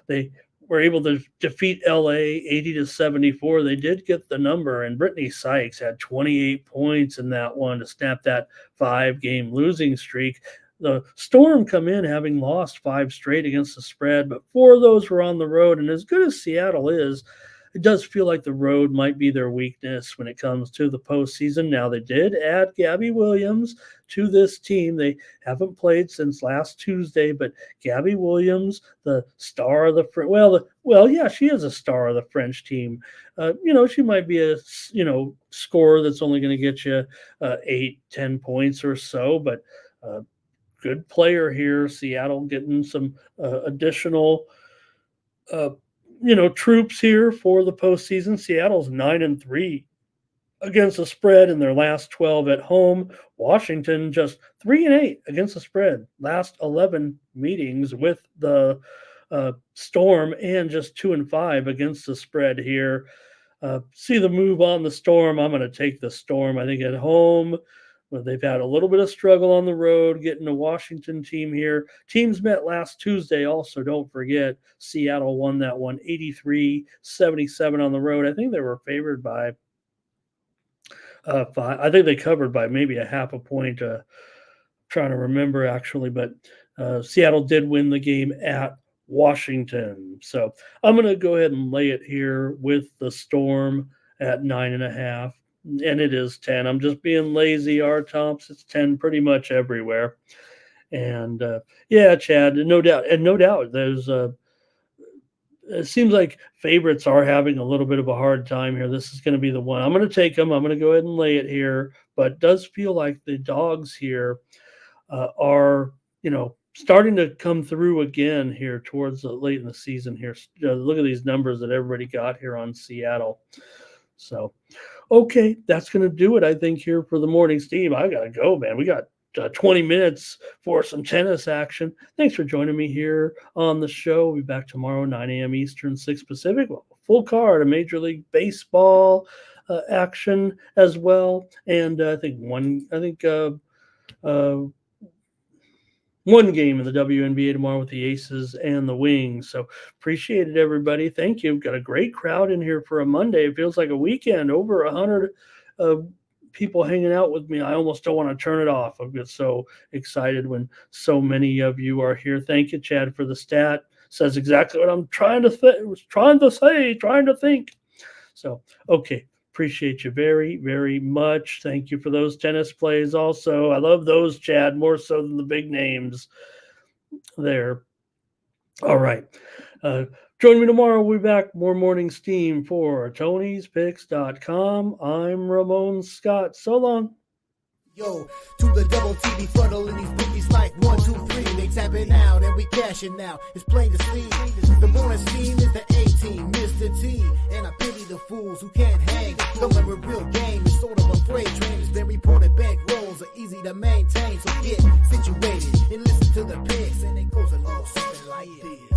they were able to defeat LA 80-74. They did get the number, and Brittany Sykes had 28 points in that one to snap that 5-game losing streak. The Storm come in having lost 5 straight against the spread, but 4 of those were on the road. And as good as Seattle is, it does feel like the road might be their weakness when it comes to the postseason. Now, they did add Gabby Williams to this team. They haven't played since last Tuesday, but Gabby Williams, the star of the she is a star of the French team. She might be a scorer that's only going to get you 8-10 points or so, but good player here. Seattle getting some additional troops here for the postseason. Seattle's 9-3 against the spread in their last 12 at home. Washington just 3-8 against the spread last 11 meetings with the Storm, and just 2-5 against the spread here. See the move on the Storm. I'm going to take the Storm. I think at home, but they've had a little bit of struggle on the road getting a Washington team here. Teams met last Tuesday also, don't forget. Seattle won that one 83-77 on the road. I think they were favored by 5. I think they covered by maybe a half a point. Trying to remember actually, but Seattle did win the game at Washington. So I'm going to go ahead and lay it here with the Storm at 9.5. And it is 10. I'm just being lazy, Tomps. It's 10 pretty much everywhere. And Chad, no doubt, there's it seems like favorites are having a little bit of a hard time here. This is going to be the one. I'm going to take them. I'm going to go ahead and lay it here. But it does feel like the dogs here are, starting to come through again here towards the late in the season here. Look at these numbers that everybody got here on Seattle. So, okay, that's going to do it, I think, here for the morning steam. I got to go, man. We got 20 minutes for some tennis action. Thanks for joining me here on the show. We'll be back tomorrow, 9 a.m. Eastern, 6 Pacific. Well, full card of Major League Baseball action as well. And I think one game in the WNBA tomorrow with the Aces and the Wings. So appreciate it, everybody. Thank you. Got a great crowd in here for a Monday. It feels like a weekend. Over 100 people hanging out with me. I almost don't want to turn it off. I get so excited when so many of you are here. Thank you, Chad, for the stat. Says exactly what I'm trying to think. So, okay. Appreciate you very, very much. Thank you for those tennis plays also. I love those, Chad, more so than the big names there. All right. Join me tomorrow. We'll be back. More morning steam for Tony'sPicks.com. I'm Ramon Scott. So long. Yo, to the double TV funneling these bookies like 1, 2, 3. They tapping out and we cashing out. It's plain to see. The morning steam is the A-team, Mr. T. And I pity the fools who can't hang. Coming with real game is sort of a freight train. It's been reported bank rolls are easy to maintain. So get situated and listen to the picks. And it goes a little something like this.